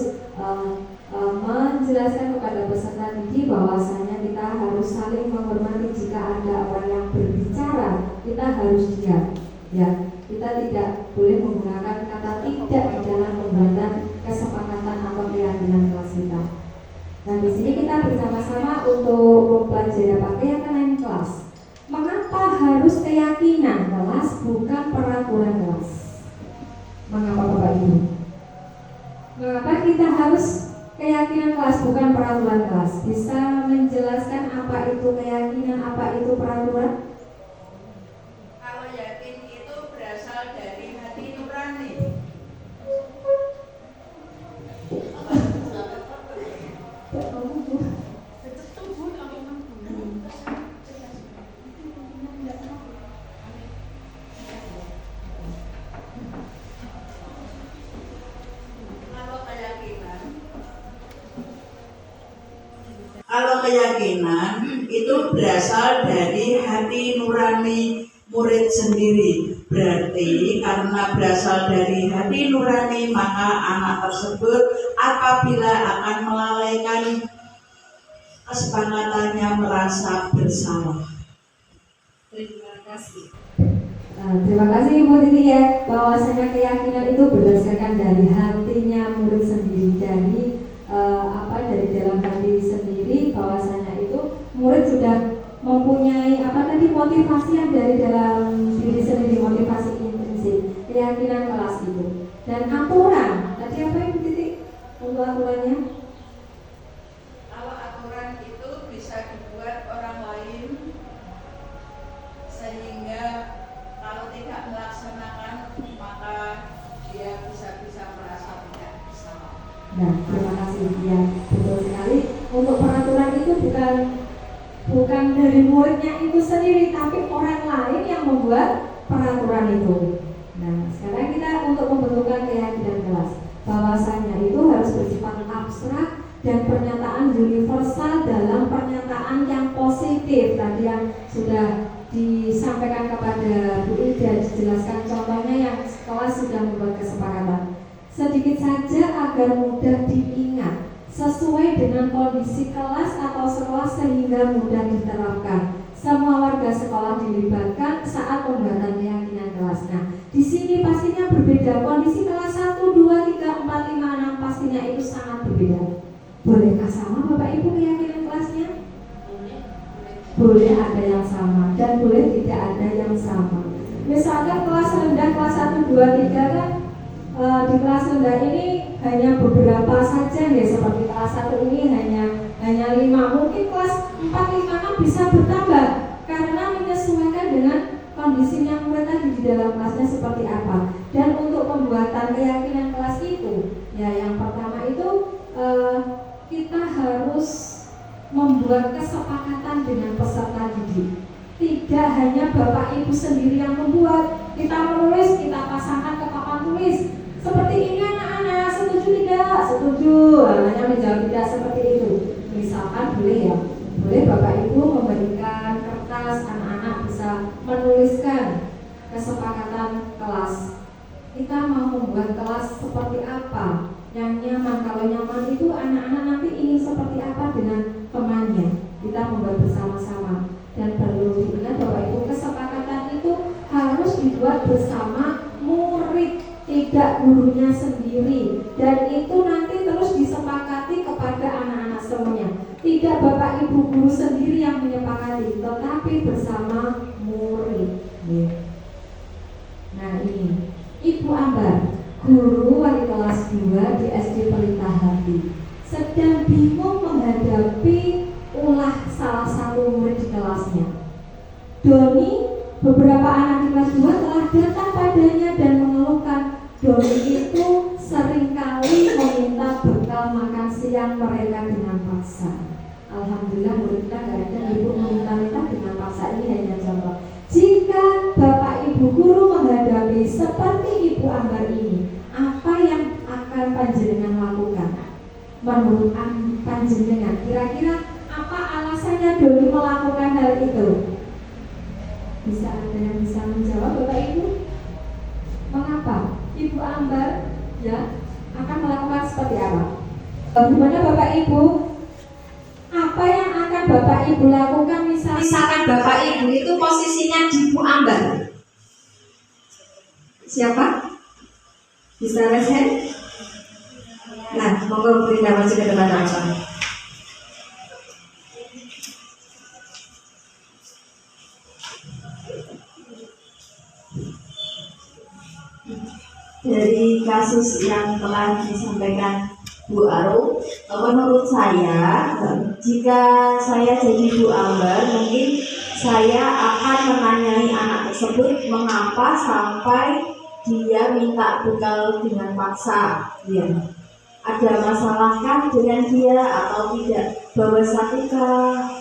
menjelaskan kepada peserta didik bahwasanya kita harus saling menghormati. Jika ada orang yang berbicara, kita harus diam. Ya, kita tidak boleh menggunakan kata tidak di dalam pembuatan kesepakatan atau keyakinan kelas kita. Nah, di sini kita bersama-sama untuk mempelajari apa keyakinan kelas. Mengapa harus keyakinan kelas bukan peraturan kelas? Mengapa Bapak Ibu? Mengapa kita harus keyakinan kelas bukan peraturan kelas? Bisa menjelaskan apa itu keyakinan, apa itu peraturan? Kalau yakin itu berasal dari hati nurani. Kalau keyakinan itu berasal dari hati nurani murid sendiri. Berarti karena berasal dari hati nurani, maka anak tersebut apabila akan melalaikan kesepakatannya merasa bersalah. Terima kasih. Terima kasih Ibu Titi ya, bahwasanya keyakinan itu berdasarkan dari hatinya murid sendiri, dari dalam hati sendiri, bahwasanya itu murid sudah mempunyai motivasi yang dari dalam diri sendiri, motivasi intrinsik, keyakinan kelas itu. Dan aturan, tadi apa Ibu Titi untuk aturannya? Kalau aturan itu bisa dibuat orang lain sehingga kalau tidak melaksanakan maka dia bisa merasa tidak bersalah. Nah, terima kasih ya, betul sekali. Untuk peraturan itu bukan dari muridnya itu sendiri, tapi orang lain yang membuat peraturan itu. Nah, sekarang kita untuk membentukkan keyakinan kelas, bahwasanya itu harus bersifat abstrak dan pernyataan universal dalam pernyataan yang positif. Tadi yang sudah disampaikan kepada Bu Ida, dijelaskan contohnya yang kelas sudah membuat kesepakatan. Sedikit saja agar mudah diingat, sesuai dengan kondisi kelas atau sekolah sehingga mudah diterapkan. Semua warga sekolah dilibatkan saat pembuatan keyakinan kelas. Nah, di sini pastinya berbeda. Kondisi kelas 1, 2, 3, 4, 5, 6 pastinya itu sangat berbeda. Bolehkah sama Bapak Ibu keyakinan kelasnya? Boleh ada yang sama dan boleh tidak ada yang sama. Misalkan kelas rendah, kelas 1, 1, 2, 3 kan di kelas rendah ini hanya beberapa saja ya, seperti kelas 1 ini hanya 5. Mungkin kelas 4, 5, 6 bisa bertambah karena menyesuaikan dengan kondisinya murid tadi di dalam kelasnya seperti apa. Dan untuk pembuatan keyakinan kelas itu, ya yang pertama itu kita harus membuat kesepakatan dengan peserta didik. Tidak hanya Bapak Ibu sendiri yang membuat, kita menulis, kita pasangkan ke papan tulis. Seperti ini anak-anak, setuju tidak? Setuju, hanya menjawab tidak seperti itu. Misalkan boleh ya, boleh Bapak Ibu memberikan kertas, anak-anak bisa menuliskan kesepakatan kelas. Kita mau membuat kelas seperti apa yang nyaman. Kalau nyaman itu anak-anak nanti ingin seperti apa dengan temannya. Kita membuat bersama-sama. Dan perlu diingat Bapak Ibu, kesepakatan itu harus dibuat bersama murid, tidak gurunya sendiri. Dan itu nanti terus disepakati kepada anak-anak semuanya. Tidak Bapak Ibu guru sendiri yang menyepakati, tetapi bersama murid. Nah ini Ibu Ambar, guru wali kelas 2 di SD Pelita Hati, sedang bingung menghadapi ulah salah satu murid di kelasnya. Doni, beberapa anak di kelas 2 telah datang padanya dan mengeluhkan Doni itu seringkali meminta bekal makan siang mereka dengan paksa. Alhamdulillah murid kita gak ada ibu meminta-minta dengan paksa. Ini hanya contoh. Jika Bapak Ibu guru menghadapi seperti Ibu Ambar ini, apa yang akan panjenengan lakukan? Menurut panjenengan, kira-kira apa alasannya Doni melakukan hal itu? Bisa ada yang bisa menjawab Bapak Ibu? Mengapa Ibu Ambar ya akan melakukan seperti apa? Bagaimana Bapak Ibu? Apa yang akan Bapak Ibu lakukan misalkan Bapak Ibu itu posisinya di Bu Ambar? Siapa? Bisa raise hand? Nah, monggo beri nama ke depan langsung. Dari kasus yang telah disampaikan Bu Arum, menurut saya, jika saya jadi Bu Ambar, mungkin saya akan menanyai anak tersebut mengapa sampai dia minta bekal dengan paksa. Ya. Ada masalahkah dengan dia atau tidak? Bawa sakikah?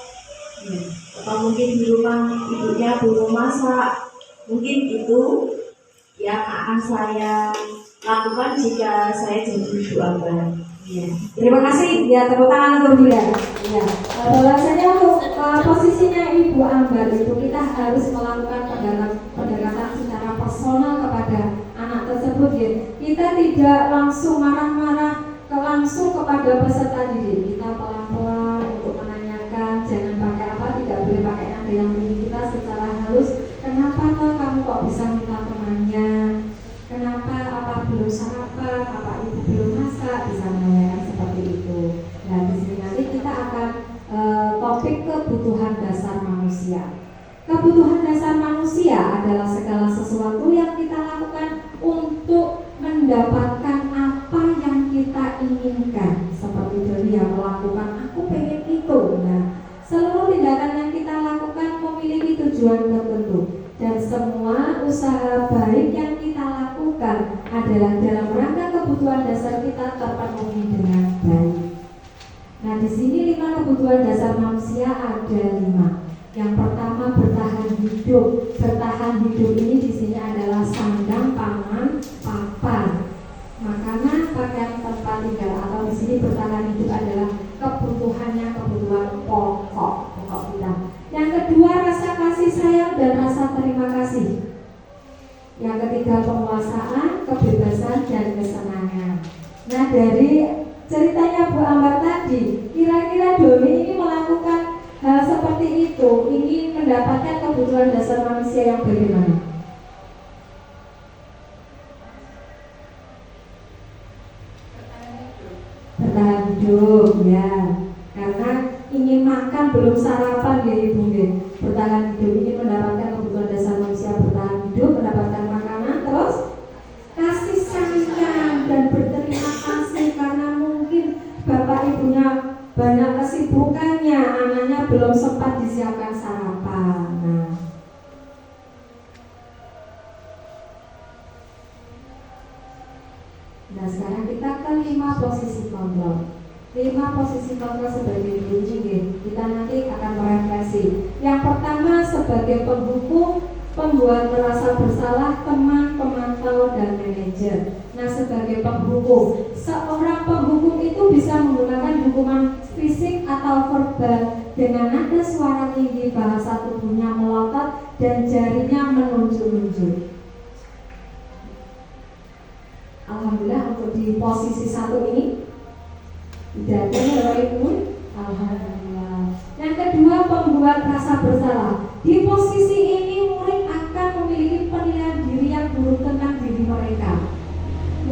Ya. Atau mungkin di rumah ibunya belum masak? Mungkin itu yang akan saya lakukan jika saya jadi Bu Ambar. Ya. Terima kasih. Ya, tepuk tangan untuk dia. Ya. Bahwasanya untuk posisinya Ibu Ambar itu kita harus melakukan pendekatan secara personal kepada anak tersebut. Ya. Kita tidak langsung marah-marah langsung kepada peserta didik. Kita pelan-pelan untuk menanyakan, jangan pakai apa, tidak boleh pakai nada yang tinggi. Kita secara halus, kenapa toh kamu kok bisa minta temannya? Kenapa apa belum sarapan, apa ibu belum masak, bisa menanyakan seperti itu. Nah di sini nanti kita akan topik kebutuhan dasar manusia. Kebutuhan dasar manusia adalah segala sesuatu yang kita lakukan untuk mendapatkan apa yang kita inginkan. Seperti dari yang melakukan, aku pengen itu. Nah, seluruh tindakan yang kita lakukan memiliki tujuan tertentu. Dan semua usaha baik yang kita lakukan adalah dalam rangka kebutuhan dasar kita terpenuhi dengan baik. Nah, di sini 5 kebutuhan dasar manusia ada 5. Yang pertama bertahan hidup. Bertahan hidup ini di sini adalah sandang, pangan, papan, makanan, pakaian, tempat tinggal. Atau di sini bertahan hidup adalah kebutuhan pokok kita. Yang kedua rasa kasih sayang dan rasa terima kasih. Yang ketiga penguasaan, kebebasan dan kesenangan. Nah dari ceritanya Bu Ambar tadi, kira-kira Doni ini melakukan hal seperti itu, ingin mendapatkan kebutuhan dasar manusia yang bagaimana? Bertahan hidup, ya. Karena ingin makan belum sarapan ya Ibu. Bertahan hidup, ingin mendapatkan kebutuhan dasar manusia, bertahan hidup, mendapatkan makanan, terus disiapkan sarapan. Nah, sekarang kita ke 5 posisi kontrol. 5 posisi kontrol sebagai bunyi, kita nanti akan merefleksi. Yang pertama sebagai penghukum, pembuat merasa bersalah, teman, pemantau, dan manajer. Nah, sebagai penghukum, seorang penghukum itu bisa menggunakan hukuman fisik atau verbal dengan nada suara tinggi, bahasa tubuhnya melotot, dan jarinya menunjuk-nunjuk. Alhamdulillah untuk di posisi 1 ini tidak ada ya Ibu. Alhamdulillah. Yang kedua, pembuat rasa bersalah. Di posisi ini murid akan memiliki penilaian diri yang buruk tentang diri mereka.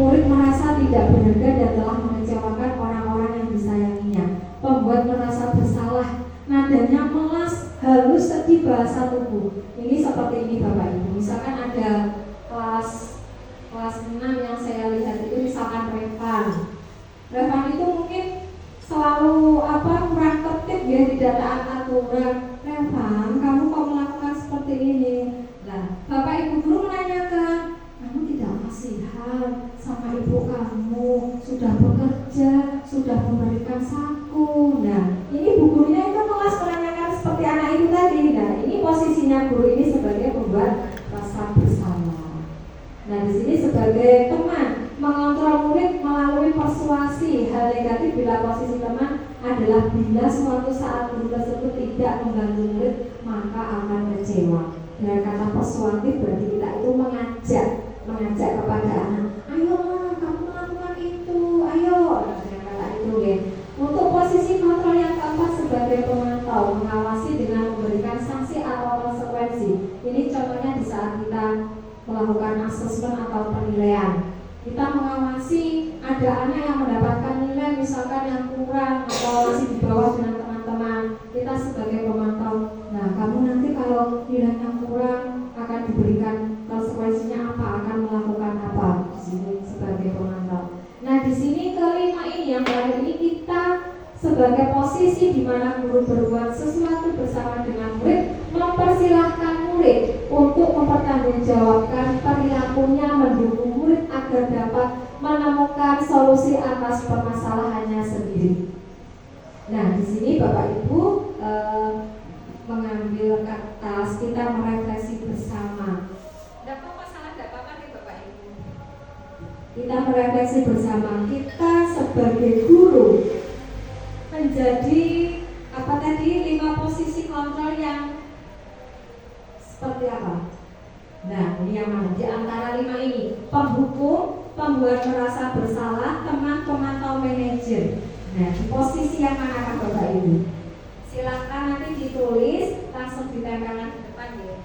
Murid merasa tidak berharga dan telah mengecewakan orang-orang yang disayanginya. Pembuat merasa bersalah, nadanya melas, halus, sedih, bahasa tubuh. Ini seperti ini Bapak Ibu. Misalkan ada kelas 6 yang saya lihat itu misalkan Revan itu mungkin selalu kurang tertib ya, tidak taat aturan. Revan, kamu kok melakukan seperti ini? Nah, Bapak Ibu guru menanyakan, kamu tidak kasihan sama ibu kamu, sudah bekerja, sudah memberikan saku. Nah, ini bu gurunya itu kelas menanyakan seperti anak itu tadi. Nah, ini posisinya guru ini sebagai pembuat rasa bersalah. Nah, di sini sebagai teman mengontrol murid melalui persuasi. Hal negatif bila posisi teman adalah bila suatu saat guru tersebut tidak membantu murid maka akan kecewa. Dengan kata persuasif berarti kita itu mengajak kepada anak, ayo kamu melakukan itu, ayo. Dengan kata itu ya. Untuk posisi kontrol yang keempat sebagai pemantau, mengawasi dengan memberikan sanksi atau konsekuensi. Ini contohnya di saat kita melakukan asesmen atau penilaian. Kita mengawasi ada anak yang mendapatkan nilai misalkan yang kurang atau masih di bawah dengan teman-teman. Kita sebagai pemantau, nah kamu nanti kalau nilainya kurang akan diberikan konsekuensinya apa, akan melakukan apa. Di sini sebagai pemantau. Nah, di sini kelima ini yang terakhir ini kita sebagai posisi di mana guru berbuat sesuatu bersama dengan murid, mempersilahkan murid untuk mempertanggungjawabkan perilakunya, mendukung murid agar dapat menemukan solusi atas permasalahannya sendiri. Nah, di sini Bapak Ibu mengambil kertas, kita merefleksi bersama. Tidak apa-apa salah, tidak apa-apa nih Bapak Ibu. Kita merefleksi bersama. Kita sebagai guru menjadi apa tadi 5 posisi kontrol yang seperti apa? Nah, ini yang mana? Di antara 5 ini, penghukum, pembuat merasa bersalah, teman, pemantau, manajer. Nah, di posisi yang mana kan Bapak Ibu? Silakan nanti ditulis, langsung ditempelkan di depan ya.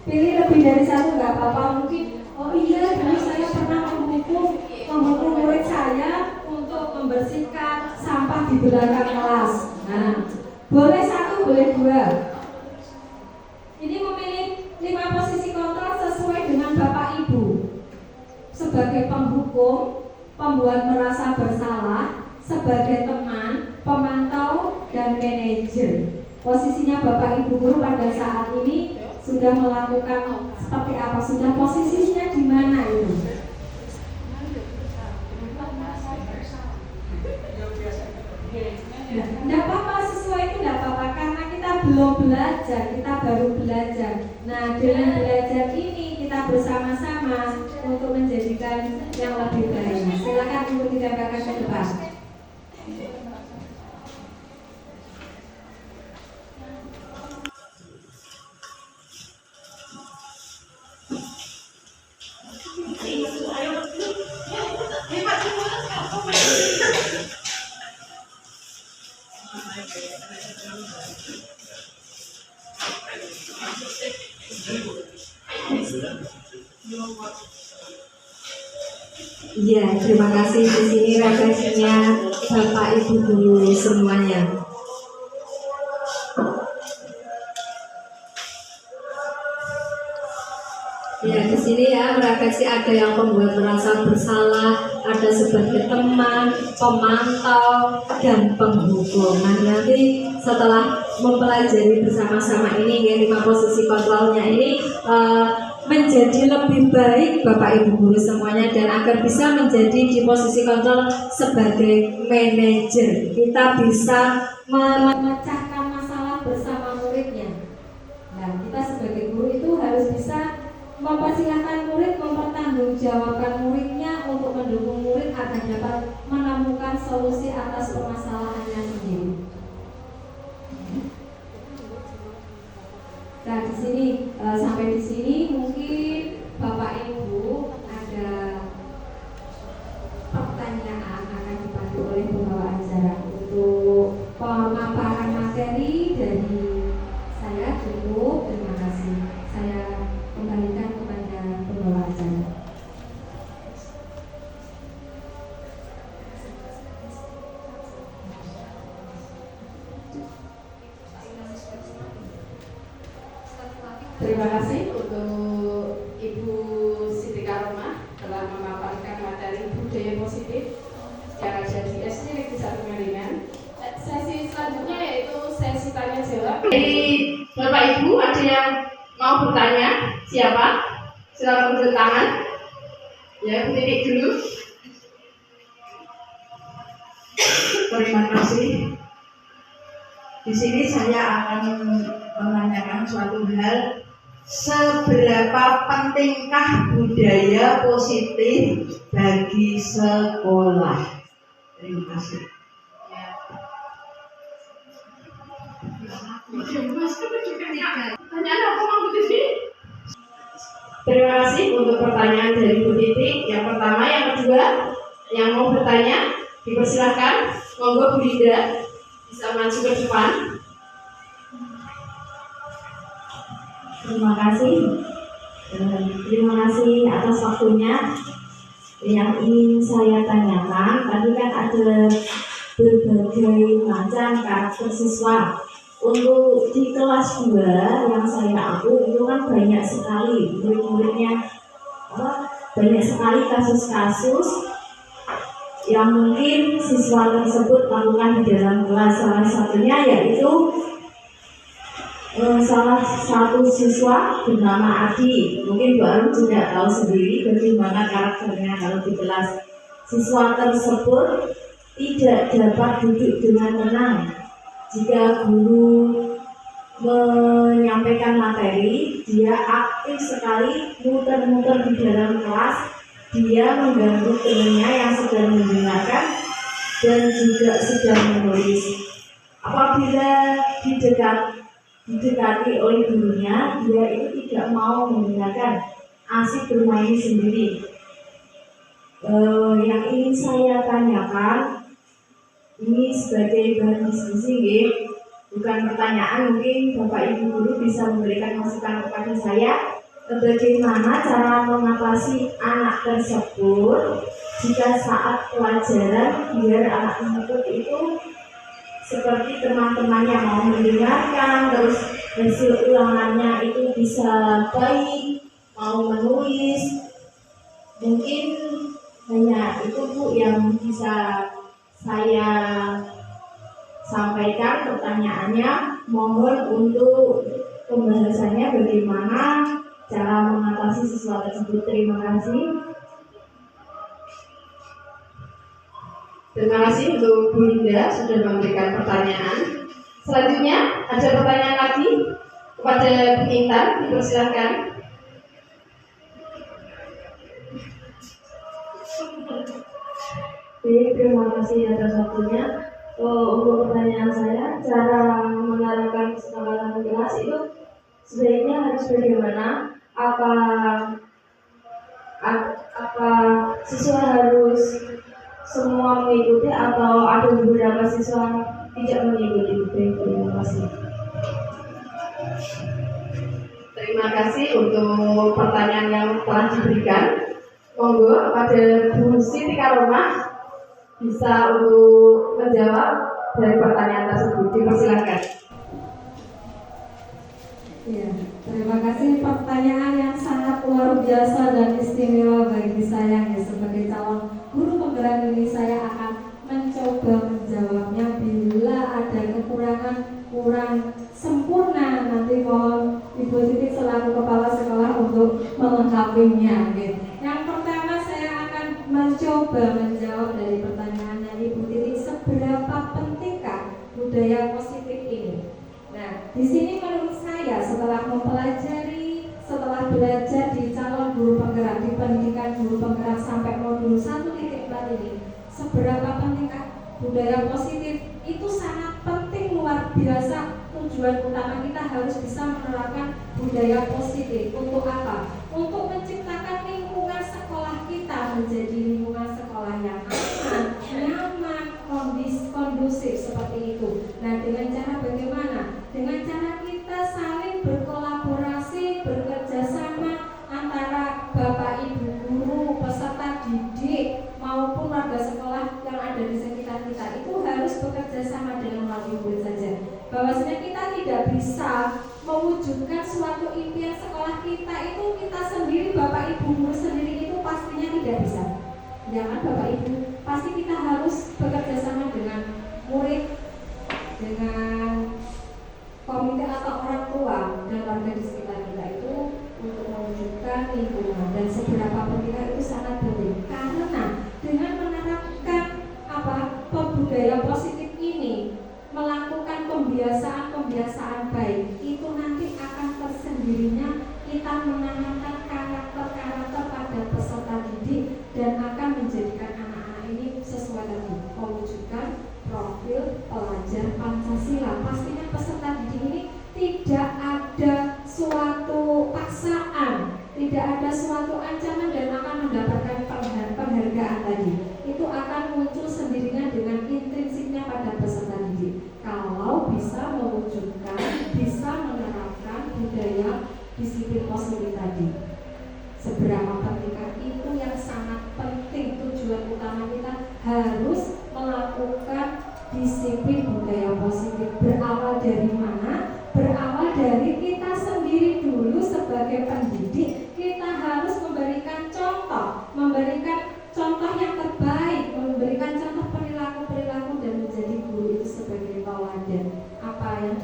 Pilih lebih dari satu nggak apa-apa. Mungkin oh iya dulu saya pernah menghukum murid saya untuk membersihkan sampah di belakang kelas. Nah, boleh 1, boleh 2. Ini memilih 5 posisi kontrol sesuai dengan Bapak Ibu. Sebagai penghukum, pembuat merasa bersalah, sebagai teman, pemantau, dan manajer. Posisinya Bapak Ibu guru pada saat ini sudah melakukan seperti apa? Sudah posisinya di mana itu? Tidak apa-apa, sesuai itu tidak apa-apa karena kita belum belajar, kita baru belajar. Nah, dengan belajar ini kita bersama-sama untuk menjadikan yang lebih baik. Silakan untuk ditempelkan ke depan. Iya, terima kasih. Di sini refleksinya Bapak Ibu guru semuanya. Ya, di sini ya merefleksi ada yang membuat merasa bersalah, ada sebagai teman, pemantau, dan penghukum. Nah, nanti setelah mempelajari bersama-sama ini, ya, 5 posisi kontrolnya ini menjadi lebih baik Bapak Ibu guru semuanya, dan agar bisa menjadi di posisi kontrol sebagai manajer. Kita bisa memecahkan masalah bersama muridnya. Nah, kita sebagai guru itu harus bisa mempersilahkan murid, mempertanggungjawabkan muridnya untuk mendukung murid agar dapat menemukan solusi atas permasalahannya sendiri. Nah, di sini sampai di sini mungkin Bapak Ibu ada pertanyaan akan dibantu oleh pembawa acara. Untuk pemaparan materi dari saya cukup. Terima kasih. Saya kembalikan kepada pembawa acara. Terima kasih untuk Ibu Siti Karomah telah memaparkan materi budaya positif yang ada di SD Negeri 1 Ngaringan. Sesi selanjutnya yaitu sesi tanya jawab. Jadi Bapak Ibu ada yang mau bertanya? Siapa? Silakan angkat tangan. Ya, Bu Titik dulu. Terima kasih. Di sini saya akan menanyakan suatu hal, seberapa pentingkah budaya positif bagi sekolah? Terima kasih. Pertanyaan apa mau Bu Titik? Terima kasih untuk pertanyaan dari Bu Titik. Yang pertama, yang kedua, yang mau bertanya dipersilahkan. Monggo Bu Linda bisa maju ke depan. Terima kasih. Terima kasih atas waktunya. Yang ingin saya tanyakan, tadi kan ada berbagai macam karakter siswa. Untuk di kelas 2 yang saya aku itu kan banyak sekali murid-muridnya, banyak sekali kasus-kasus yang mungkin siswa tersebut lakukan di dalam kelas. Salah satunya yaitu salah satu siswa bernama Adi. Mungkin Bu Arum juga tahu sendiri bagaimana karakternya kalau di kelas. Siswa tersebut tidak dapat duduk dengan tenang jika guru menyampaikan materi. Dia aktif sekali muter-muter di dalam kelas. Dia mengganggu temannya yang sedang mendengarkan dan juga sedang menulis. Apabila didekati oleh gurunya, dia itu tidak mau mendengarkan, asik bermain sendiri. Yang ingin saya tanyakan, ini sebagai bahan diskusi, bukan pertanyaan, mungkin Bapak Ibu guru bisa memberikan masukan kepada saya bagaimana cara mengatasi anak tersebut jika saat pelajaran biar anak tersebut itu seperti teman-temannya mau mendengarkan, terus hasil ulangannya itu bisa baik, mau menulis. Mungkin hanya itu Bu yang bisa saya sampaikan pertanyaannya. Mohon untuk pembahasannya bagaimana cara mengatasi siswa tersebut. Terima kasih. Terima kasih untuk Bu Linda sudah memberikan pertanyaan. Selanjutnya ada pertanyaan lagi kepada Bu Intan, dipersilakan. Terima kasih atas waktunya. Untuk pertanyaan saya, cara mengarahkan kesepakatan kelas itu sebaiknya harus bagaimana? Apa siswa harus semua mengikuti atau ada beberapa siswa tidak mengikuti? Terima kasih. Terima kasih untuk pertanyaan yang telah diberikan. Monggo kepada Bu Siti Karomah bisa untuk menjawab dari pertanyaan tersebut. Dipersilakan. Ya, terima kasih, pertanyaan yang sangat luar biasa dan istimewa bagi saya ya, sebagai calon guru penggerak ini. Saya akan mencoba menjawabnya. Bila ada kekurangan kurang sempurna, nanti mohon Ibu Siti selaku kepala sekolah untuk melengkapinya. Yang pertama, saya akan mencoba menjawab dari pertanyaannya Ibu Titi, seberapa pentingkah budaya positif ini? Nah, di sini menurut saya setelah mempelajari, setelah belajar di calon guru penggerak, di pendidikan guru penggerak sampai modul 1.4 ini, seberapa pentingkah budaya positif itu sangat penting, luar biasa. Tujuan utama kita harus bisa menerapkan budaya positif. Untuk apa? Untuk menciptakan lingkungan sekolah kita menjadi lingkungan sekolah yang aman, nyaman, kondusif seperti itu. Nah, dengan cara bagaimana? Dengan cara kita saling berkolaborasi, bekerja sama antara Bapak Ibu guru, peserta didik maupun warga sekolah yang ada di sekitar kita, itu harus bekerja sama dengan wali murid saja. Bahwasanya kita tidak bisa mewujudkan suatu impian sekolah kita itu kita sendiri, Bapak Ibu guru sendiri, itu pastinya tidak bisa. Ya kan Bapak Ibu? Pasti kita harus bekerja sama dengan murid, dengan komite atau orang tua dan warga di sekitar kita itu untuk mewujudkan lingkungan. Dan seberapa pentingnya itu sangat penting, karena dengan menerapkan budaya positif ini, melakukan pembiasaan baik, itu nanti akan tersendirinya kita menanamkan karakter pada peserta didik dan akan menjadikan anak-anak ini sesuai tadi, mewujudkan profil pelajar Pancasila. Pastinya peserta didik ini tidak ada suatu paksaan, tidak ada suatu ancaman dan akan mendapatkan penghargaan tadi. Itu akan muncul sendirinya dengan intrinsiknya pada peserta didik. Kalau bisa mewujudkan, bisa menerapkan budaya disiplin positif tadi. Seberapa pentingkah itu yang sangat penting. Tujuan utama kita harus melakukan disiplin budaya positif. Berawal dari mana? Berawal dari kita sendiri dulu sebagai pendidik. Kita harus memberikan contoh yang terbaik, memberikan contoh perilaku dan menjadi guru itu sebagai tauladan. Apa yang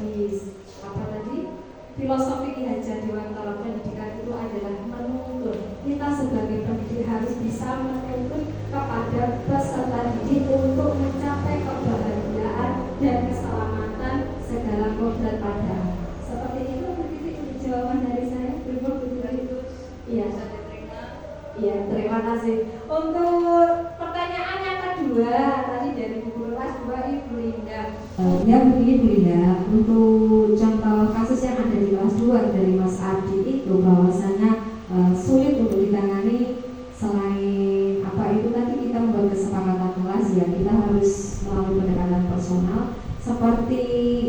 filosofi Ki Hajar Dewantara pendidikan itu adalah menuntun. Kita sebagai pendidik harus bisa menuntun kepada peserta didik untuk mencapai kebahagiaan dan keselamatan segala kodrat pada. Seperti itu begitu jawaban dari saya. Iya. Iya, terima kasih. Untuk pertanyaan yang kedua tadi dari buku kelas 2 Ibu Linda. Ya begini Bu Linda, untuk contoh kasus yang ada di kelas 2 dari Mas Ardi itu bahwasanya sulit untuk ditangani. Selain itu tadi kita membuat kesepakatan kelas, ya kita harus melalui pendekatan personal. Seperti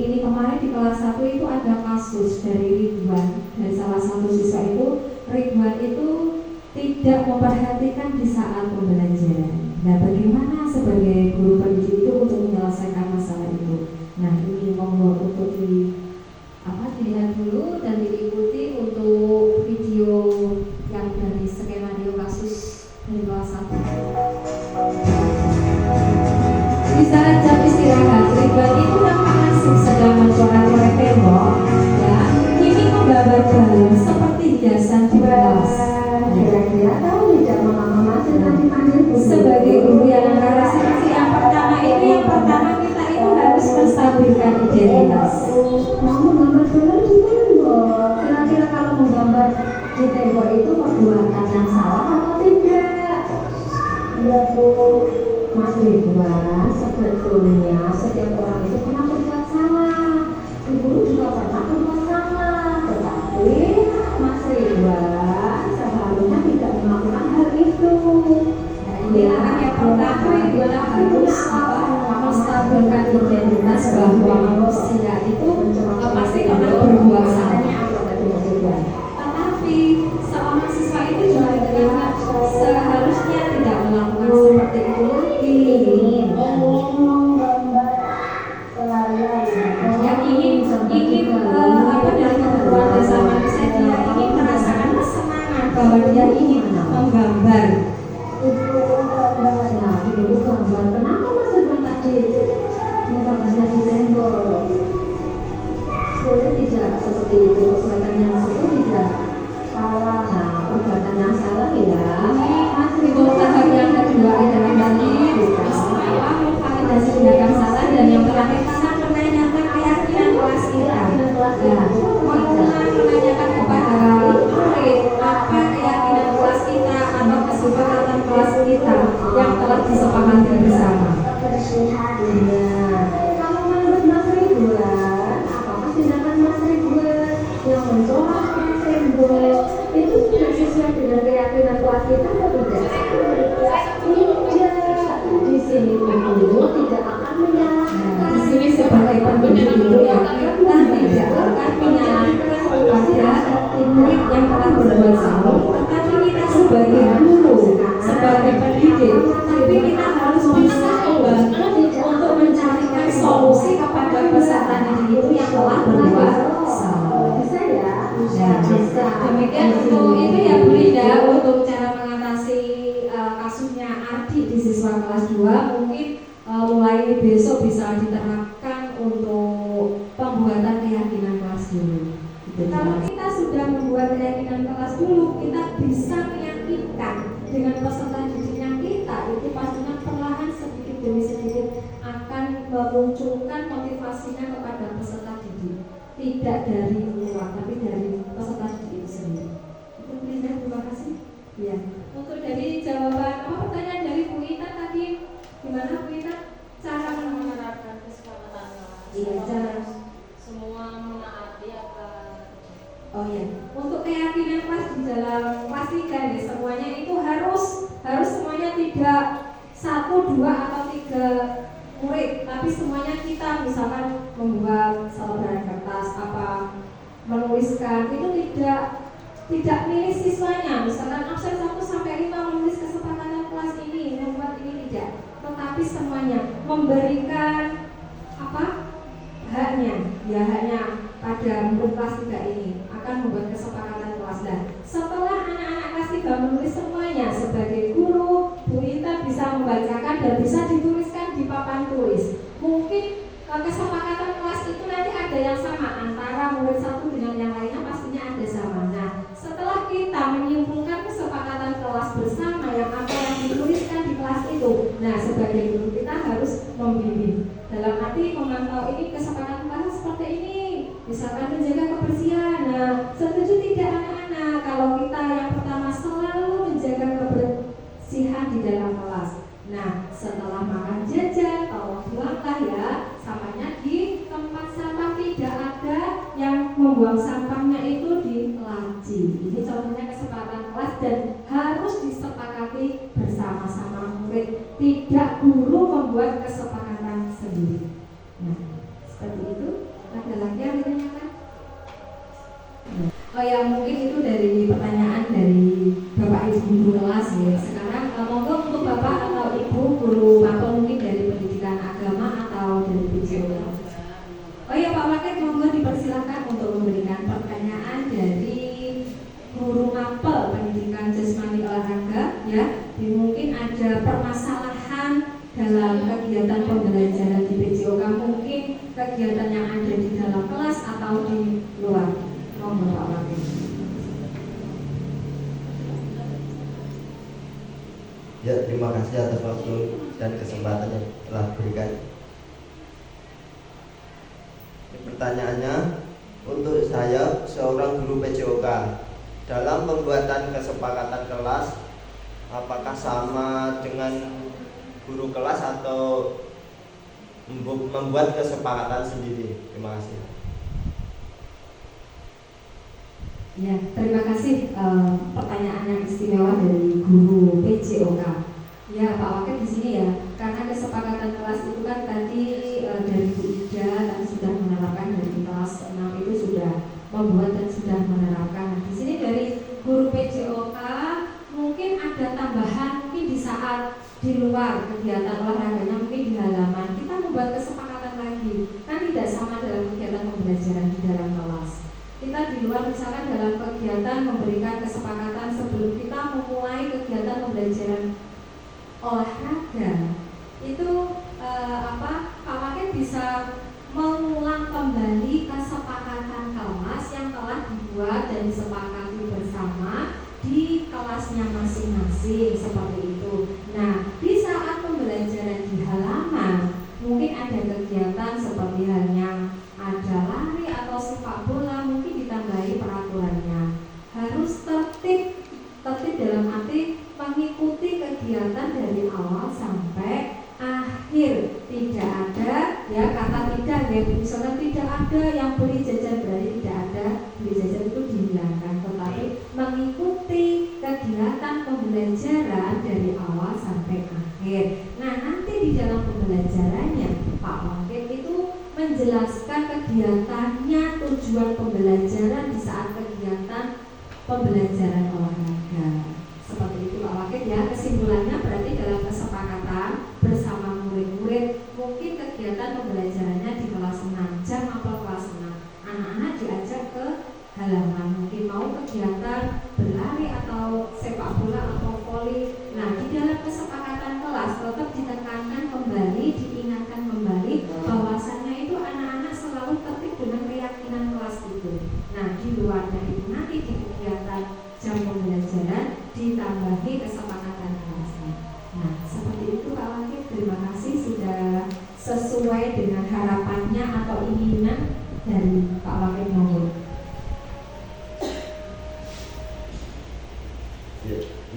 ini kemarin di kelas 1 itu ada kasus dari Ridwan, dari salah satu siswa itu. Ridwan itu tidak memperhatikan di saat pembelajaran. Nah, bagaimana sebagai guru pendidik itu untuk menyelesaikan masalah itu? Nah, ini monggo untuk dilihat dulu dan diikuti untuk video yang dari skenario kasus dari kelas 1. Di saat jam istirahat, Ridwan itu nampak asik sedang mencoret-coret tembok. Ya, ini menggambar balon seperti hiasan di kelas. Kira-kira tahu tidak mama sebagai guru yang karakteristik yang pertama kita itu harus menstabilkan identitas. Kamu gambar balon di tembok. Kira-kira kalau menggambar di tembok itu perbuatan yang salah atau tidak? Ya Bu, Mas Ridwan, sebetulnya setiap orang itu pernah berbuat salah. Ibu juga pernah berbuat salah, tetapi Mas Ridwan seharusnya tidak melakukan hal itu. Nah, inilah yang pertama Ridwan harus menstabilkan identitas bahwa manusia itu pasti pernah berbuat salah. Tetapi seorang siswa itu juga dengan seharusnya bahwa dia ingin menggambar. Nah, itu gambar. Kenapa Mas Ridwan tadi menggambarnya di tembok? Boleh tidak seperti itu? Perbuatan yang itu tidak salah. Nah, perbuatan yang salah ya. Mas Ridwan tahap yang kedua adalah tadi validasi tindakan salah, dan yang terakhir kita menanyakan keyakinan kelas kita. Menanyakan kepada murid apa keyakinan kelas kita atau kesepakatan kelas kita yang telah disepakati bersama. Kalau menurut Mas Ridwan, apakah tindakan Mas Ridwan yang mencolok tembok itu tidak sesuai dengan keyakinan kelas kita atau tidak? Di sini guru tidak akan menyalahkan. Di sini sebagai pendidik itu ya, kita tidak akan menyalahkan pada murid yang telah berbuat salah, tetapi kita sebagai guru, sebagai pendidik, tapi kita harus bisa membantu untuk mencarikan solusi kepada peserta didik itu yang telah berbuat salah. Bisa ya? Bisa. Demikian untuk itu ya Bu Linda, untuk cara mengatasi kasusnya adik di siswa kelas 2 mungkin mulai besok bisa diterapkan untuk pembuatan keyakinan kelas dulu. Kalau kita sudah membuat keyakinan kelas dulu, kita bisa meyakinkan dengan peserta didiknya kita itu pastinya perlahan sedikit demi sedikit akan memunculkan motivasinya kepada peserta didik, tidak dari luar tapi dari peserta didik itu sendiri. Itu Linda, terima kasih. Ya. Untuk dari jawaban pertanyaan dari Bu Ita tadi, gimana Bu Ita cara menerapkan kesepakatan kelas? Iya, cara semua menaati apa? Oh ya, untuk keyakinan kelas di dalam kelas 3 ya, semuanya itu harus semuanya tidak 1, 2 atau 3 murid, tapi semuanya kita misalkan membuat selebaran kertas apa menuliskan itu tidak milih siswanya, misalkan absen 1 sampai 5 menulis kesepakatan kelas ini, membuat ini tidak, tetapi semuanya memberikan haknya, ya haknya pada murid kelas 3 ini akan membuat kesepakatan kelas. Dan setelah anak-anak kelas 3 menulis semuanya, sebagai guru Bu Ita bisa membacakan dan bisa dituliskan di papan tulis. Mungkin kesepakatan kelas itu nanti ada yang sama antara murid satu dengan yang lainnya, pastinya ada sama. Nah, setelah kita menyimpulkan kesepakatan kelas bersama yang apa yang dituliskan di kelas itu, nah sebagai guru kita harus membimbing dalam arti memantau ini kesepakatan kelas seperti ini, misalkan menjaga kebersihan. Nah, setuju tidak anak-anak kalau kita yang pertama selalu menjaga kebersihan di dalam kelas. Nah, setelah makan jajan, tolong buanglah ya sampahnya di tempat sampah, tidak ada yang membuang sampahnya itu di laci. Ini contohnya kesepakatan kelas dan harus disepakati bersama-sama murid, tidak guru membuat kesepakatan sendiri. Nah, seperti itu. Ada lagi yang ditanyakan? Oh ya, mungkin itu dari pertanyaan dari Bapak Ibu guru kelas ya. Sekarang monggo untuk Bapak atau Ibu guru atau mungkin dari pendidikan agama atau dari PJOK. Oh ya Pak Wakil, monggo dipersilakan untuk memberikan pertanyaan dari guru mapel pendidikan jasmani olahraga ya. Mungkin ada permasalahan dalam kegiatan pembelajaran di PJOK, mungkin kegiatan yang ada di dalam kelas atau di luar. Monggo Pak Wakil. Ya, terima kasih atas waktu dan kesempatan yang telah diberikan. Pertanyaannya, untuk saya seorang guru PJOK, dalam pembuatan kesepakatan kelas, apakah sama dengan guru kelas atau membuat kesepakatan sendiri? Terima kasih. Ya, terima kasih pertanyaan yang istimewa dari guru PJOK. Ya, Pak Wakil di sini ya, karena kesepakatan kelas itu kan tadi dari Bu Ida tadi sudah menerapkan dari kelas 6 itu sudah membuat dan sudah menerapkan. Nah, di sini dari guru PJOK mungkin ada tambahan, mungkin di saat di luar kegiatan olahraganya mungkin di halaman kita membuat kesepakatan lagi, kan tidak sama dalam kegiatan pembelajaran di dalam kelas. kita di luar misalkan dalam kegiatan memberikan kesepakatan sebelum kita memulai kegiatan pembelajaran olahraga itu Pak Wakil bisa mengulang kembali kesepakatan kelas yang telah dibuat dan disepakati bersama di kelasnya masing-masing seperti itu. Nah, di saat pembelajaran di halaman mungkin ada kegiatan seperti halnya ada lari atau sepak bola, mungkin ditambahi peraturannya harus tertib dalam arti mengikuti kegiatan dari awal sampai akhir. Tidak ada ya kata tidak ya, misalnya tidak ada yang beli jajan, berarti tidak ada beli jajan itu dihilangkan, tetapi mengikuti kegiatan pembelajaran dari awal sampai akhir. Nah, nanti di dalam pembelajarannya Pak Wakil itu menjelaskan kegiatannya, tujuan pembelajaran di saat kegiatan pembelajaran olahraga. Seperti itu Pak Wakil ya. Kesimpulannya berarti dalam kesepakatan bersama murid-murid mungkin kegiatan pembelajarannya di kelas 6 jam atau kelas 6 anak-anak diajak ke halaman, mungkin mau kegiatan berlari atau sepak bola atau voli. Nah, di dalam kesepakatan kelas tetap ditekankan kembali, diingatkan kembali bahwasannya itu anak-anak selalu tertib dengan keyakinan kelas itu. Nah, di luar dari itu nanti di kegiatan jam pembelajaran ditambahi kesepakatan kelasnya. Nah, seperti itu Pak Wakil. Terima kasih sudah sesuai dengan harapannya atau inginan dari Pak Wakil Nomor.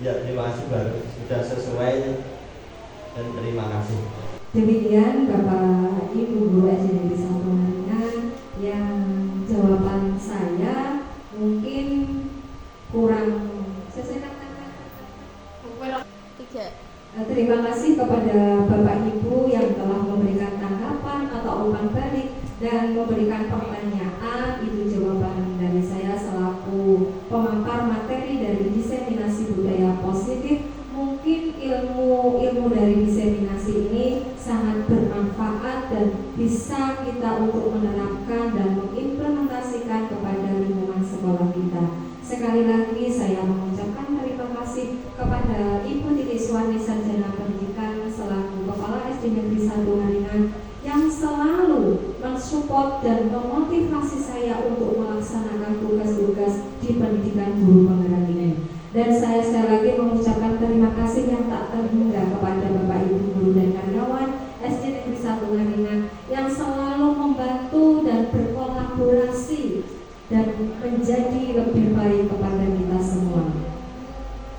Ya, terima kasih baru sudah sesuai dan terima kasih. Demikian Bapak Ibu Guru SD Negeri 1 Ngaringan, yang jawaban saya mungkin kurang sesuai. Terima kasih kepada Bapak Ibu yang telah memberikan tanggapan atau umpan balik dan memberikan pertanyaan. Itu jawaban dari saya selaku pemampar materi dari diseminasi budaya positif. Mungkin ilmu dari diseminasi ini sangat bermanfaat dan bisa kita untuk menerapkan dan mengimplementasikan kepada lingkungan sekolah kita. Sekali lagi saya mengucapkan terima kasih kepada Ibu Titi Suwani Sarjana Pendidikan selaku Kepala SD Negeri 1 Ngaringan yang selalu mensupport dan memotivasi saya untuk melaksanakan tugas-tugas di pendidikan guru penggerak ini. Dan saya sekali lagi mengucapkan terima kasih yang tak terhingga kepada Bapak Ibu guru dan karyawan SD Negeri 1 Ngaringan yang selalu membantu dan berkolaborasi dan menjadi lebih baik kepada kita semua.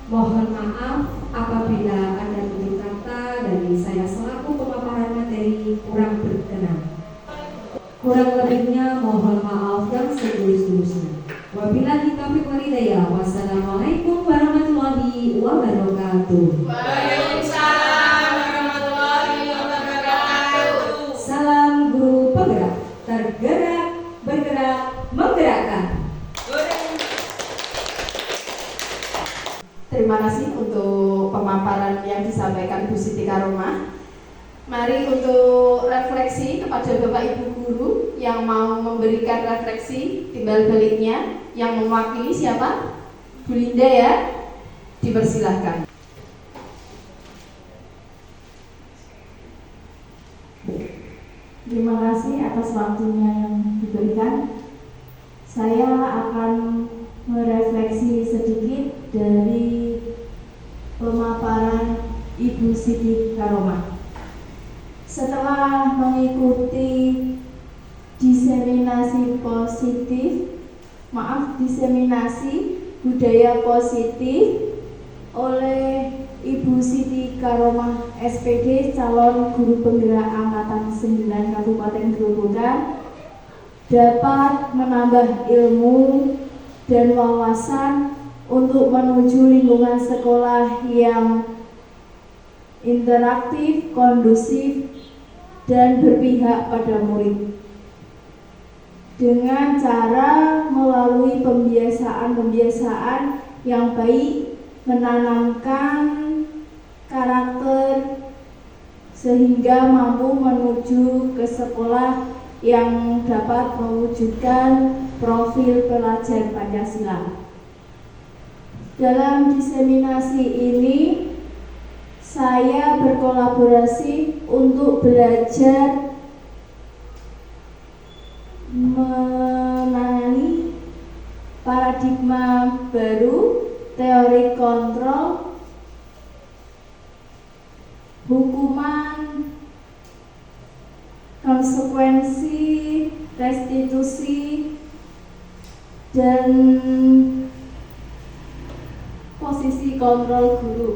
Mohon maaf apabila ada tutur kata dari saya selaku pemaparan materi kurang berkenan. Kurang lebihnya mohon maaf yang setulus-tulusnya. Wabillahi taufiq wal hidayah. Wassalamualaikum warahmatullahi wabarakatuh. Waalaikumsalam warahmatullahi wabarakatuh. Salam guru penggerak, tergerak, bergerak, menggerakkan. Terima kasih untuk pemaparan yang disampaikan Bu Siti Karomah. Mari untuk refleksi kepada Bapak Ibu guru yang mau memberikan refleksi timbal baliknya, yang mewakili siapa? Bu Linda ya. Dipersilahkan. Terima kasih atas waktunya yang diberikan. Saya akan merefleksi sedikit dari pemaparan Ibu Siti Karomah. Setelah mengikuti diseminasi budaya positif oleh Ibu Siti Karomah SPD, calon guru penggerak angkatan 9 Kabupaten Grobogan, dapat menambah ilmu dan wawasan untuk menuju lingkungan sekolah yang interaktif, kondusif, dan berpihak pada murid dengan cara melalui pembiasaan-pembiasaan yang baik, menanamkan karakter sehingga mampu menuju ke sekolah yang dapat mewujudkan profil pelajar Pancasila. Dalam diseminasi ini, saya berkolaborasi untuk belajar menangani paradigma baru, teori kontrol, hukuman, konsekuensi, restitusi, dan posisi kontrol guru.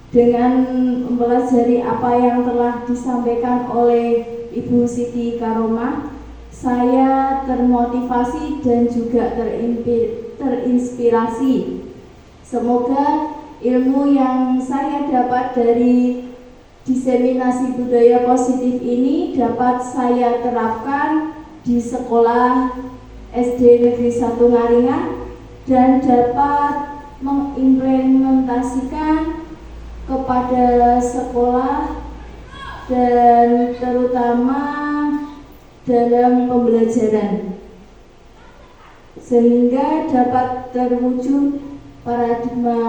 Dengan mempelajari apa yang telah disampaikan oleh Ibu Siti Karomah, saya termotivasi dan juga terinspirasi. Semoga ilmu yang saya dapat dari diseminasi budaya positif ini dapat saya terapkan di sekolah SD Negeri 1 Ngaringan dan dapat mengimplementasikan kepada sekolah dan terutama dalam pembelajaran sehingga dapat terwujud paradigma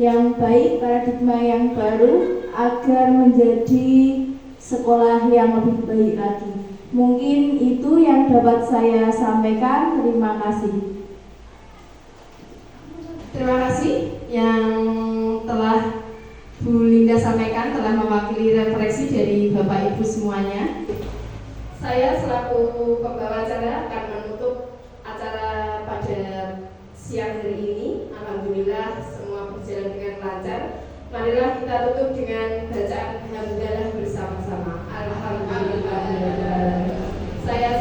yang baik, paradigma yang baru agar menjadi sekolah yang lebih baik lagi. Mungkin itu yang dapat saya sampaikan. Terima kasih. Terima kasih yang telah Bu Linda sampaikan, telah mewakili refleksi dari Bapak Ibu semuanya. Saya selaku pembawa acara akan menutup acara pada siang hari ini. Alhamdulillah semua berjalan dengan lancar. Marilah kita tutup dengan bacaan hamdalah bersama-sama. Alhamdulillah. Saya